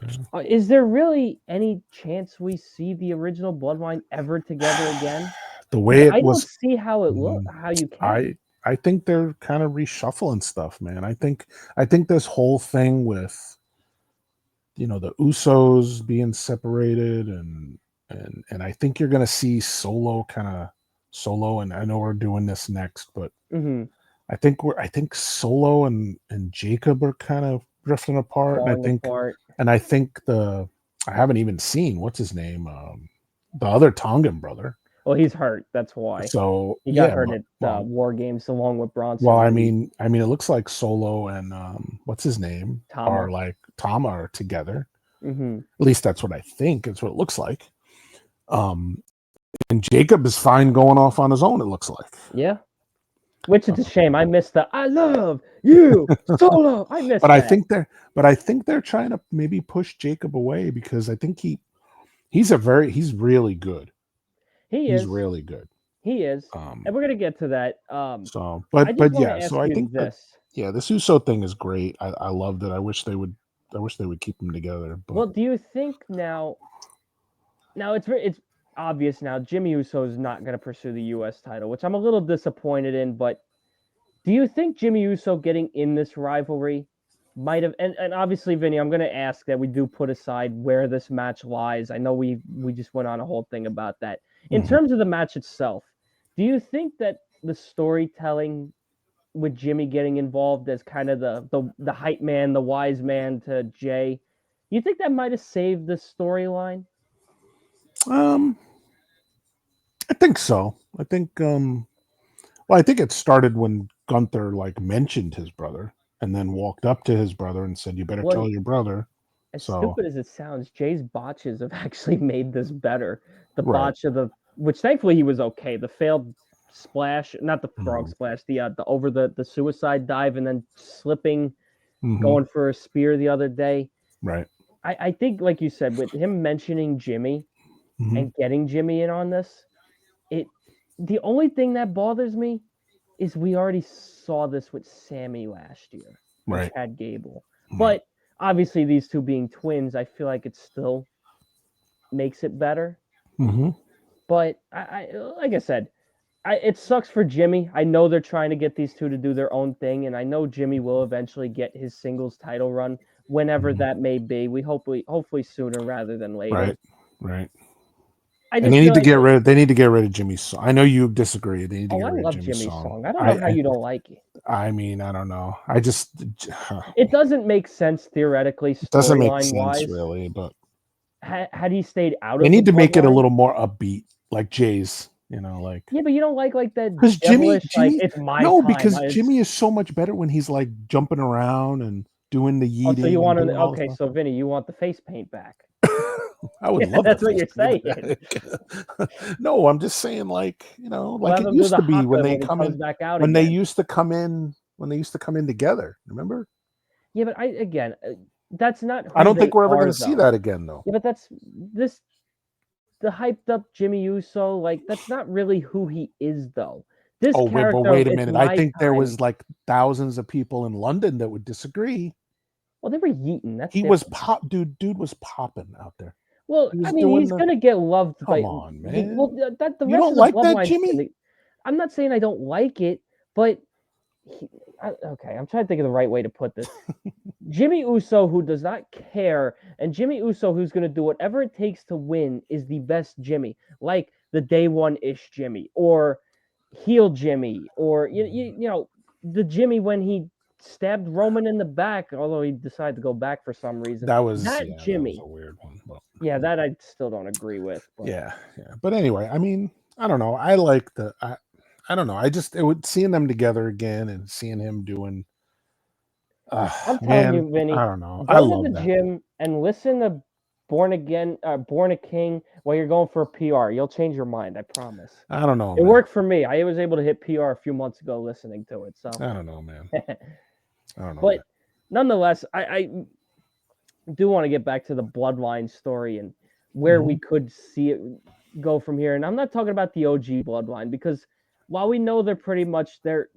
is there really any chance we see the original Bloodline ever together again? The Because way it I don't was, see how how you can. I think they're kind of reshuffling stuff, man. I think this whole thing with, you know, the Usos being separated and I think you're gonna see Solo, and I know we're doing this next, but Mm-hmm. I think Solo and Jacob are kind of drifting apart, Falling apart. and I think I haven't even seen what's his name, the other Tongan brother. Well, he's hurt. That's why So he got yeah, hurt at War Games along with well, Bronson Reed. I mean, it looks like Solo and what's his name are Tama. like Tama are together. Mm-hmm. At least that's what I think. It's what it looks like. Um, and Jacob is fine going off on his own. It looks like. Yeah. Which is a shame. I missed the "I love you, Solo." I missed but that. I think they're trying to maybe push Jacob away because I think he's really good. He He's is. really good. He is. And we're gonna get to that. So, I just but want to yeah, so ask I you think that this. yeah, this Uso thing is great. I loved it. I wish they would keep them together. But Well, do you think now? Now it's obvious now. Jimmy Uso is not going to pursue the U.S. title, which I'm a little disappointed in. But do you think Jimmy Uso getting in this rivalry might have? And obviously, Vinny, I'm going to ask that we do put aside where this match lies. I know we just went on a whole thing about that. In terms of the match itself, do you think that the storytelling with Jimmy getting involved as kind of the hype man, the wise man to Jay, You think that might have saved the storyline? I think so. I think well, I think it started when Gunther like mentioned his brother and then walked up to his brother and said, "You better Well, tell your brother." as So stupid as it sounds, Jay's botches have actually made this better. The right. botch of the, which thankfully he was okay. The failed splash, not the frog Mhm. splash, the over the suicide dive and then slipping, Mhm. going for a spear the other day. Right. I think, like you said, with him mentioning Jimmy Mhm. and getting Jimmy in on this, it the only thing that bothers me is we already saw this with Sammy last year and Right. Chad Gable. Right. But obviously these two being twins, I feel like it still makes it better. Mhm. But I like I said, it sucks for Jimmy. I know they're trying to get these two to do their own thing, and I know Jimmy will eventually get his singles title run whenever Mhm. that may be. We hopefully sooner rather than later. Right. Right. I And just feel like they need to get rid of Jimmy's song. I know you disagree. They need to oh, get I rid of love Jimmy's Jimmy's song. song. I don't know how you don't like it. I mean, I don't know. I just It doesn't make sense theoretically, it doesn't make storyline sense wise. really, but Had he stayed out they of the need to make it a bloodline, little more upbeat, like Jay's, like yeah, but you don't like that because devilish, like it's my no, time. because Jimmy is so much better when he's like jumping around and doing the Oh, so you yeeting and want to? doing all the Okay, stuff. so Vinny, you want the face paint back? I would Yeah, love the that's what face you're paint saying. back. No, I'm just saying, like, We'll like have it him do used the to be when haka they when he come comes in, back out when they again. used to come in, when they used to come in together. Remember? Yeah, but that's not I who don't they think we're ever going are, to see though. that again, though. Yeah, but that's this the hyped up Jimmy Uso. Like that's not really who he is, though. This Oh, wait, but character of wait a it's minute. I my think there time. was like thousands of people in London that would disagree. Well, they were yeeting. That's He was different. pop, dude was popping out there. Well, He I was mean, doing he's the. gonna get loved Come by on, he. Well, man. that the You rest don't of the like that, bloodlines. Jimmy? I'm not saying I don't like it, but okay, I'm trying to think of the right way to put this. Jimmy Uso, who does not care, and Jimmy Uso, who's going to do whatever it takes to win, is the best Jimmy, like the day one ish Jimmy, or heel Jimmy, or the Jimmy when he stabbed Roman in the back, although he decided to go back for some reason. That was That that was Jimmy, a weird one. But yeah, that I still don't agree with. But yeah, yeah. But anyway, I mean, I don't know. I like I don't know. I just it would seeing them together again and seeing him doing. I'm telling Man, you, I Vinny, don't know. I go to love the that. gym and listen to Born a King while you're going for a PR. You'll change your mind, I promise. I don't know, It man. worked for me. I was able to hit PR a few months ago listening to it. So, I don't know, man. I don't know, but man. nonetheless, I do want to get back to the bloodline story and where we Mhm. could see it go from here. And I'm not talking about the OG bloodline because while we know they're pretty much they're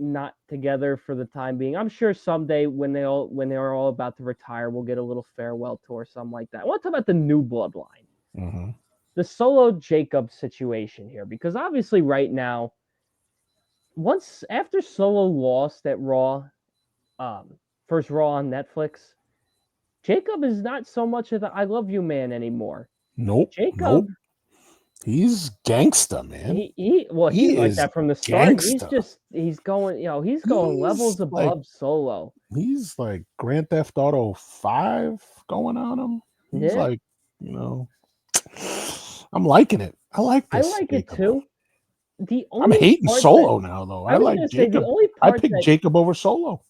not together for the time being. I'm sure someday when they are all about to retire, we'll get a little farewell tour, something like that. I want to talk about the new bloodline, Mhm. the Solo Jacob situation here, because obviously right now, once after Solo lost at Raw, um, first Raw on Netflix, Jacob is not so much of the I love you man anymore. Nope. Jacob, Nope. He's gangsta, man. he's He like is that from the start. gangsta. He's going, he's going He's levels above Solo. he's like Grand Theft Auto 5 going on him. He's Yeah, like, I'm liking it. I like I this like it Jacob. too. The I'm only hating part that Solo now though. I I was like gonna say, the Jacob. only I part picked that Jacob over Solo.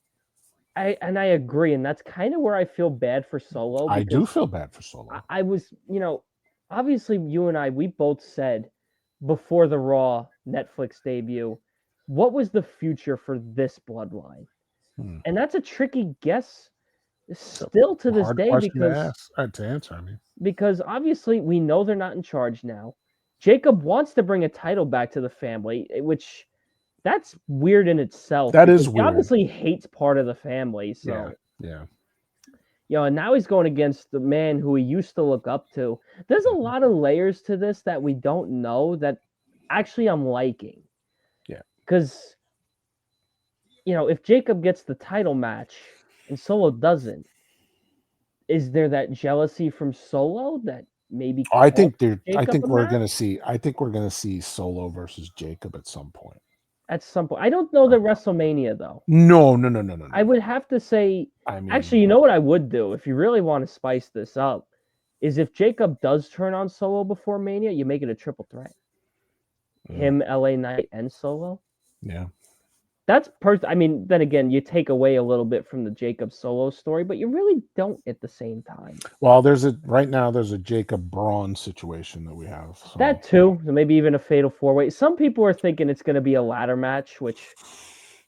I agree, and that's kind of where I feel bad for Solo I do because feel bad for Solo. I was, obviously you and I, we both said before the Raw Netflix debut, what was the future for this bloodline? Hmm. And that's a tricky guess still to this Hard day question to ask. To answer, I mean. because obviously we know they're not in charge now. Jacob wants to bring a title back to the family, which that's weird in itself That because is he weird. obviously hates part of the family. Yeah. So Yeah. and now he's going against the man who he used to look up to. There's a lot of layers to this that we don't know that actually I'm liking. Yeah. Because, if Jacob gets the title match and Solo doesn't, is there that jealousy from Solo that maybe cost I Jacob think a we're match? gonna see Solo versus Jacob at some point. at some point. I don't know the WrestleMania though. No. I would have to say. I mean, Actually, you know what I would do if you really want to spice this up, is if Jacob does turn on Solo before Mania, you make it a triple threat. Him, LA Knight, and Solo. yeah. That's I mean, then again, you take away a little bit from the Jacob Solo story, but you really don't at the same time. Well, right now there's a Jacob Braun situation that we have. So. That too, maybe even a fatal 4-way. Some people are thinking it's going to be a ladder match, which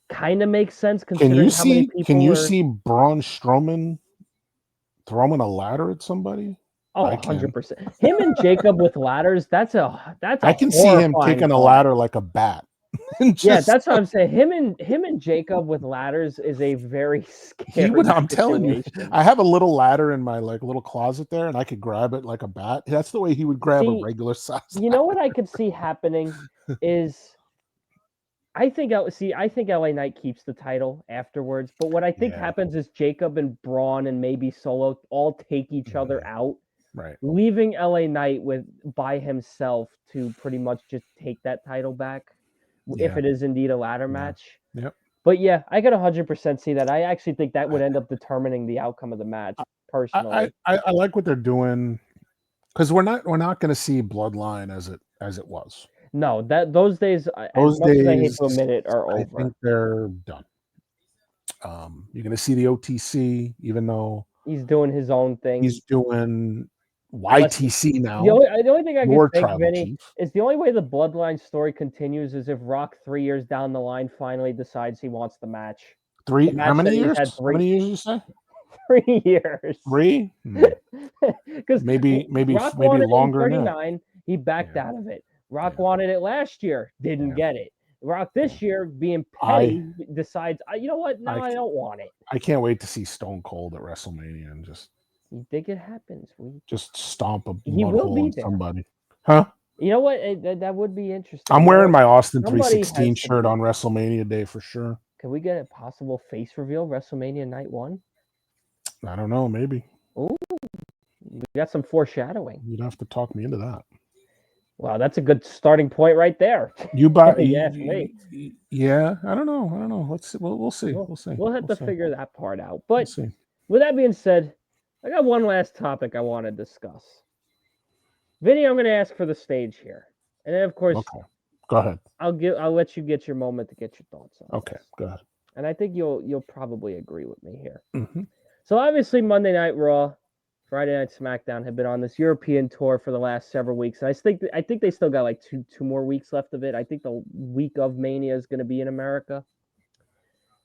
kind of makes sense considering how many people. Can you see Braun Strowman throwing a ladder at somebody? Oh, 100%. Him and Jacob with ladders. That's a. I can see him kicking a ladder like a bat. Yeah, that's what I'm saying. Him and Jacob with ladders is a very scary. I'm telling you, I have a little ladder in my little closet there, and I could grab it like a bat. That's the way he would grab a regular size. You know what I could see happening is, I think LA Knight keeps the title afterwards. But what I think happens is Jacob and Braun and maybe Solo all take each other out, right? Leaving LA Knight by himself to pretty much just take that title back. If it is indeed a ladder match. Yep. But yeah, I could 100% see that. I actually think that would end up determining the outcome of the match, personally. I like what they're doing, because we're not going to see Bloodline as it was. No, those days, as much as I hate to admit it, are over. I think they're done. You're going to see the OTC, even though he's doing his own thing. He's doing YTC now. The only thing I can think, Vinny, is the only way the Bloodline story continues is if Rock 3 years down the line finally decides he wants the match. How many years? How many years you say? 3 years. 3? Because maybe longer. 39, he backed out of it. Rock wanted it last year, didn't get it. Rock this year, being petty, decides, you know what? No, I don't want it. I can't wait to see Stone Cold at WrestleMania and just. You think it happens? Just stomp a he will be on there. Somebody, huh? You know what? That would be interesting. I'm wearing my Austin 316 shirt on WrestleMania day for sure. Can we get a possible face reveal WrestleMania Night 1? I don't know. Maybe. Ooh, we got some foreshadowing. You'd have to talk me into that. Wow, that's a good starting point right there. You buy? Yeah, I don't know. We'll see. We'll see. We'll have to figure that part out. But with that being said, I got one last topic I want to discuss. Vinny, I'm going to ask for the stage here. And then, of course, go ahead. I'll let you get your moment to get your thoughts on this. Go ahead. And I think you'll probably agree with me here. Mm-hmm. So obviously Monday Night Raw, Friday Night SmackDown have been on this European tour for the last several weeks. And I think they still got like two more weeks left of it. I think the week of Mania is going to be in America.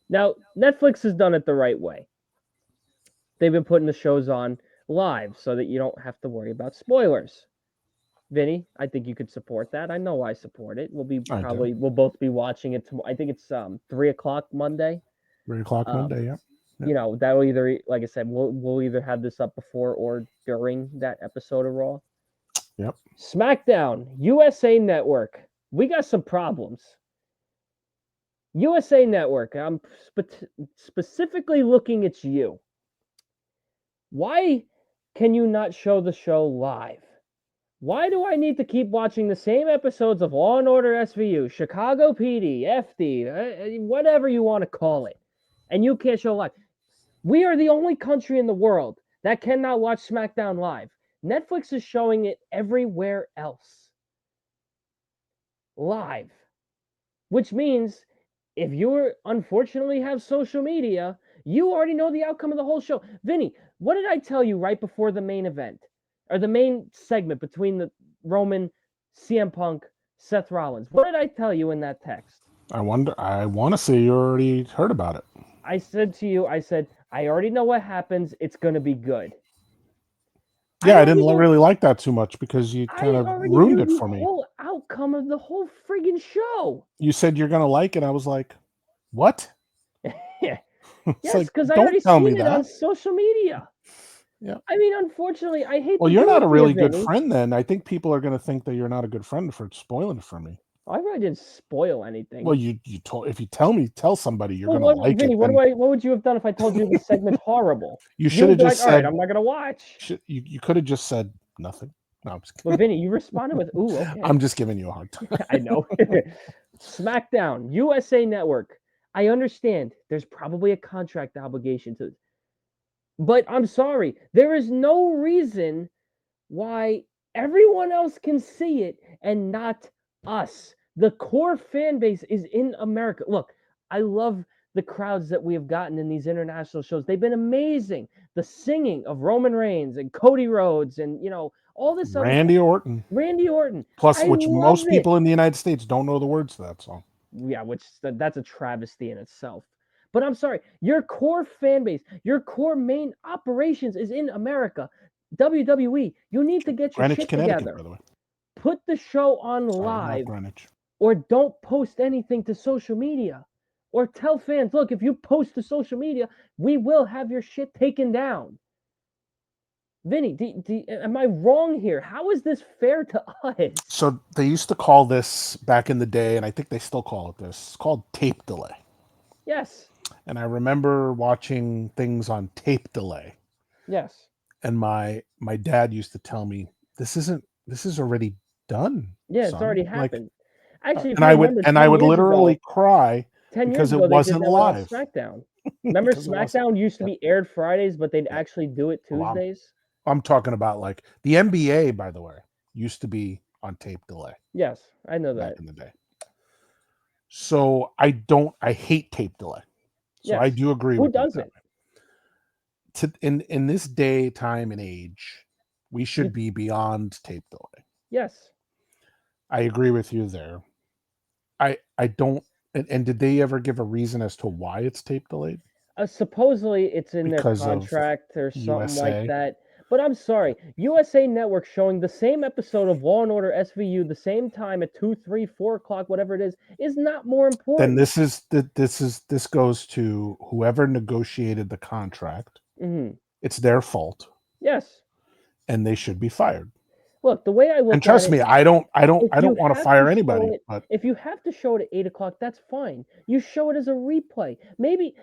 Now, Netflix has done it the right way. They've been putting the shows on live so that you don't have to worry about spoilers. Vinny, I think you could support that. I know I support it. We'll both be watching it tomorrow. I think it's 3:00 Monday. 3:00 Monday, yeah. You know, that will either, like I said, we'll either have this up before or during that episode of Raw. Yep. SmackDown, USA Network. We got some problems. USA Network, I'm specifically looking at you. Why can you not show the show live? Why do I need to keep watching the same episodes of Law & Order SVU, Chicago PD, FD, whatever you want to call it, and you can't show live? We are the only country in the world that cannot watch SmackDown live. Netflix is showing it everywhere else live, which means if you unfortunately have social media, you already know the outcome of the whole show. Vinny, what did I tell you right before the main event? Or the main segment between the Roman, CM Punk, Seth Rollins? What did I tell you in that text? I want to say you already heard about it. I said to you, I already know what happens. It's going to be good. Yeah, I didn't really like that too much because you kind of ruined it for me. The whole outcome of the whole friggin' show. You said you're going to like it. I was like, what? Yeah. Yes, because I already seen it on social media. Yeah. I mean, unfortunately, I hate. Well, you're not a really good friend then. I think people are going to think that you're not a good friend for spoiling it for me. I really didn't spoil anything. Well, if you tell somebody you're going to like Vinny, it. What would you have done if I told you the segment's horrible? You should have just said, all right, I'm not going to watch. You could have just said nothing. No, I'm just kidding. Well, Vinny, you responded with, ooh, okay. I'm just giving you a hard time. I know. SmackDown, USA Network. I understand there's probably a contract obligation to, but I'm sorry, there is no reason why everyone else can see it and not us. The core fan base is in America. Look, I love the crowds that we have gotten in these international shows. They've been amazing. The singing of Roman Reigns and Cody Rhodes and all this other Randy Orton. Randy Orton. Plus, I which love most it. people in the United States don't know the words to that song. Yeah, which that's a travesty in itself. But I'm sorry, your core fan base, your core main operations is in America. WWE, you need to get your Greenwich, shit Connecticut, together. by the way. Put the show on Sorry, not live, Greenwich. or don't post anything to social media. Or tell fans, look, if you post to social media, we will have your shit taken down. Vinny, am I wrong here? How is this fair to us? So they used to call this back in the day, and I think they still call it this. It's called tape delay. Yes. And I remember watching things on tape delay. Yes. And my dad used to tell me, this is already done. Yeah, son. it's already Like, happened. Actually, if and you I remember, would 10 years literally ago, cry 10 years because it ago, they did wasn't that with live. SmackDown. Remember, Because it wasn't. SmackDown used to be aired Fridays, but they'd Yeah. actually do it Well, Tuesdays. I'm talking about like the NBA, by the way, used to be on tape delay Yes, I know back that. in the day. So I hate tape delay. So I Yes. do agree Who with you. doesn't? In this day, time, and age, we should be beyond tape delay. Yes. I agree with you there. I don't. And did they ever give a reason as to why it's tape delayed? Supposedly, it's in their Because of contract or something like USA? that. But I'm sorry, USA Network showing the same episode of Law and Order SVU the same time at 2, 3, 4 o'clock, whatever it is not more important. Then this goes to whoever negotiated the contract. Mm-hmm. It's their fault, Yes. and they should be fired. Look, the way I look And trust at me, it, I don't if you want to have fire to anybody. show it, But if you have to show it at 8 o'clock, that's fine. You show it as a replay. Maybe,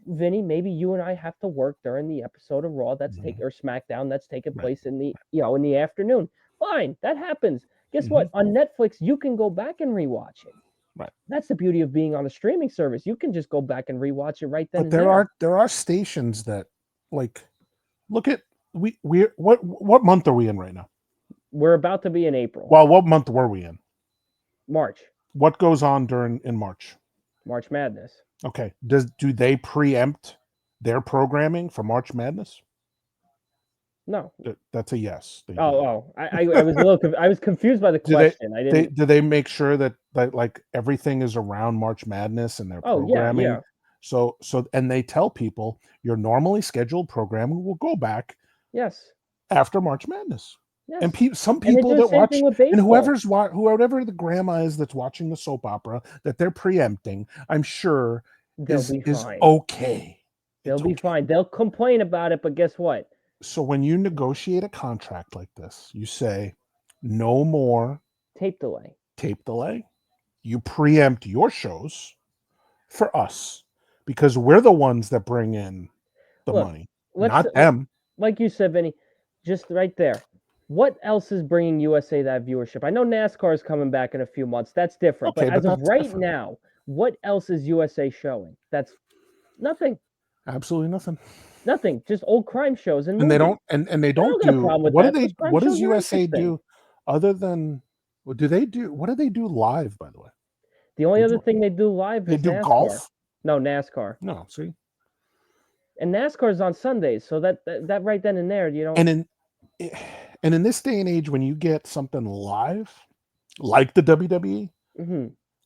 Vinny, maybe you and I have to work during the episode of Raw that's or SmackDown that's taking Right. place in the in the afternoon. Fine, that happens. Guess what? On Netflix, you can go back and rewatch it. Right. That's the beauty of being on a streaming service. You can just go back and rewatch it right then. But there are stations that, like, look at what month are we in right now? We're about to be in April. Well, what month were we in? March. What goes on in March? March Madness. Okay. Do they preempt their programming for March Madness? No. That's a yes. I was a little. I was confused by the question. Do they make sure that like everything is around March Madness and their programming? Yeah. So and they tell people your normally scheduled programming will go back. Yes. After March Madness. Yes. And some people that watch, and whoever the grandma is that's watching the soap opera that they're preempting, I'm sure is okay. They'll be fine. They'll complain about it, but guess what? So when you negotiate a contract like this, you say no more tape delay. Tape delay. You preempt your shows for us because we're the ones that bring in the money, not them. Like you said, Vinny, just right there. What else is bringing USA that viewership? I know NASCAR is coming back in a few months. That's different. Okay, but as of right now, what else is USA showing? That's nothing. Absolutely nothing. Nothing. Just old crime shows and they don't do what does USA do other than what do they do live, by the way? The only other thing they do live is NASCAR. Golf? No, NASCAR. No, see. And NASCAR is on Sundays, so that right then and there, And in this day and age, when you get something live, like the WWE,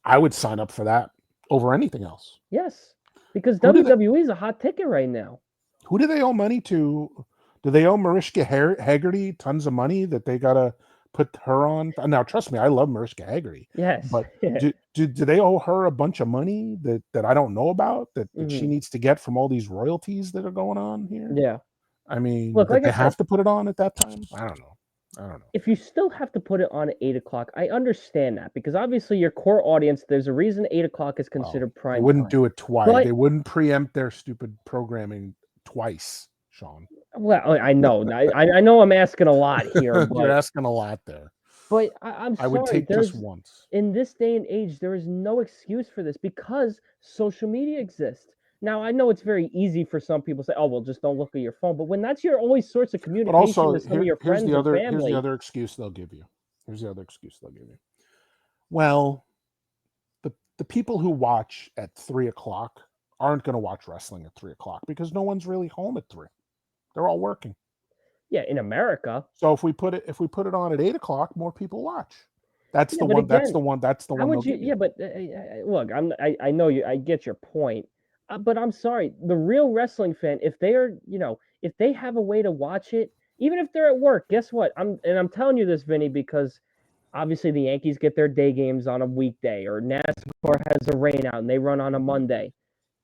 I would sign up for that over anything else. Yes, because WWE is a hot ticket right now. Who do they owe money to? Do they owe Mariska Haggerty tons of money that they gotta put her on? Now, trust me, I love Mariska Haggerty. Yes, but do they owe her a bunch of money that I don't know about that she needs to get from all these royalties that are going on here? Yeah, I mean, look, they have to put it on at that time. I don't know. If you still have to put it on at 8 o'clock, I understand that because obviously your core audience, there's a reason 8 o'clock is considered prime. They wouldn't do it twice. But, they wouldn't preempt their stupid programming twice, Sean. Well, I know. I know I'm asking a lot here. But you're asking a lot there. But I'm I would sorry, take just once. in this day and age, there is no excuse for this because social media exists. Now, I know it's very easy for some people to say, "Oh, well, just don't look at your phone." But when that's your only source of But communication also, with some of your here's friends the or other family, excuse they'll give you. Here's the other excuse they'll give you. Well, the people who watch at 3 o'clock aren't going to watch wrestling at 3 o'clock because no one's really home at 3. They're all working. yeah, in America, So if we put it on at 8 o'clock, more people watch. That's yeah, the but one. That's again, the one. That's the how one they'll would you? give you. Yeah, but look, I know you. I get your point, but I'm sorry. The real wrestling fan, if they are, if they have a way to watch it, even if they're at work, guess what? I'm telling you this, Vinny, because obviously the Yankees get their day games on a weekday, or NASCAR has a rain out and they run on a Monday.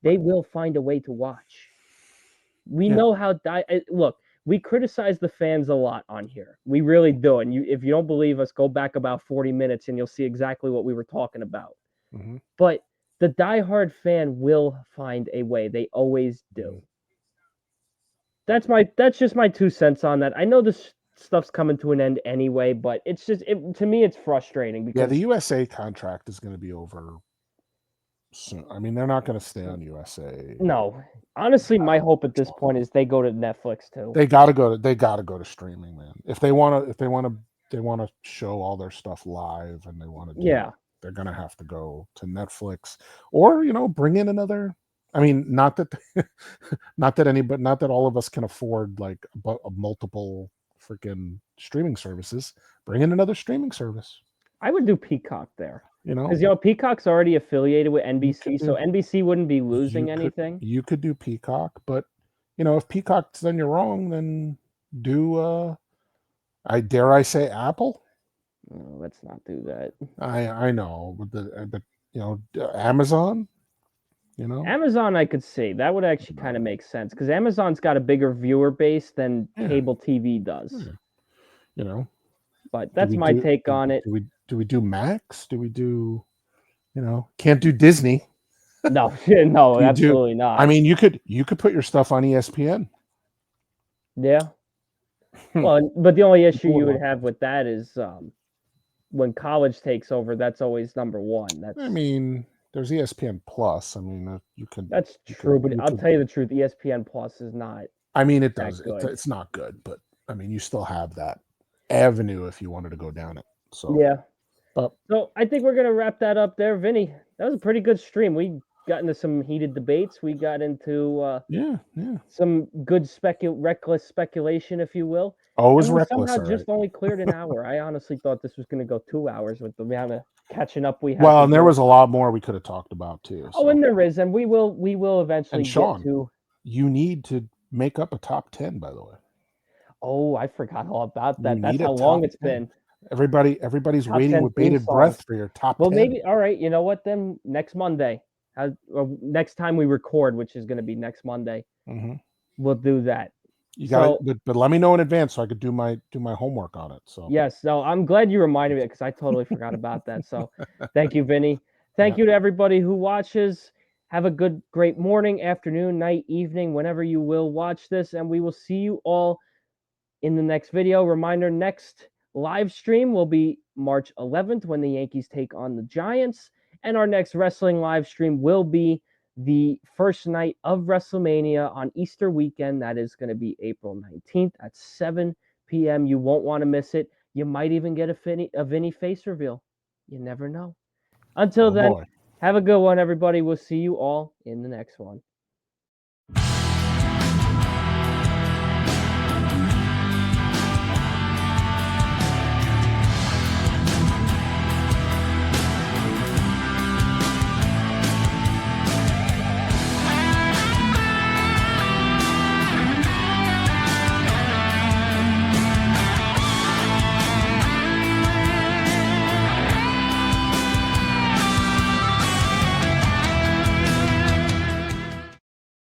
They will find a way to watch. We Yeah. know how look, we criticize the fans a lot on here. We really do. And if you don't believe us, go back about 40 minutes and you'll see exactly what we were talking about. Mm-hmm. But the diehard fan will find a way. They always do. That's just my 2 cents on that. I know this stuff's coming to an end anyway, but it's just to me it's frustrating Yeah, because the USA contract is going to be over soon. I mean, they're not going to stay on USA. no. Honestly, my hope at this point is they go to Netflix too. They got to go to streaming, man. If they want to show all their stuff live and they want to do Yeah. it, they're going to have to go to Netflix or, bring in another. I mean, not that not that all of us can afford like a multiple freaking streaming services. Bring in another streaming service. I would do Peacock there. You know, Because Peacock's already affiliated with You could NBC, so do- NBC wouldn't be you losing could anything. you could do Peacock, but if Peacock's done you wrong, then do I dare I say Apple? Oh, let's not do that. I know, but Amazon, Amazon, I could see that would actually kind of make sense because Amazon's got a bigger viewer base than Yeah. cable TV does. Yeah. But that's my take on it. Do we do Max? Do we do can't do Disney? No, no, absolutely not. I mean, you could put your stuff on ESPN. Yeah. Well, but the only issue you would have with that is when college takes over, that's always number one. I mean, there's ESPN Plus. I mean, you can. That's true, but I'll tell you the truth, ESPN Plus is not. I mean, it does. It's not good, but I mean, you still have that avenue if you wanted to go down it. So yeah. So I think we're gonna wrap that up there, Vinny. That was a pretty good stream. We got into some heated debates. We got into some good reckless speculation, if you will. Always reckless. Somehow just only cleared an hour. I honestly thought this was going to go 2 hours with the amount of catching up we had. Well, and there was a lot more we could have talked about too. Oh, and there is, and we will eventually Sean, get to. You need to make up a top 10, by the way. Oh, I forgot all about that. That's how long it's been. Everybody's waiting with bated breath for your top 10. Well, maybe all right. You know what? Then next Monday, next time we record, which is going to be next Monday, we'll do that. You got it, but let me know in advance so I could do my homework on it. So yes, so I'm glad you reminded me because I totally forgot about that. So thank you, Vinny. Thank you to everybody who watches. Have a great morning, afternoon, night, evening, whenever you will watch this, and we will see you all in the next video. Reminder: next live stream will be March 11th when the Yankees take on the Giants, and our next wrestling live stream will be the first night of WrestleMania on Easter weekend. That is going to be April 19th at 7 p.m. You won't want to miss it. You might even get a Vinny face reveal. You never know. Until then, have a good one, everybody. We'll see you all in the next one.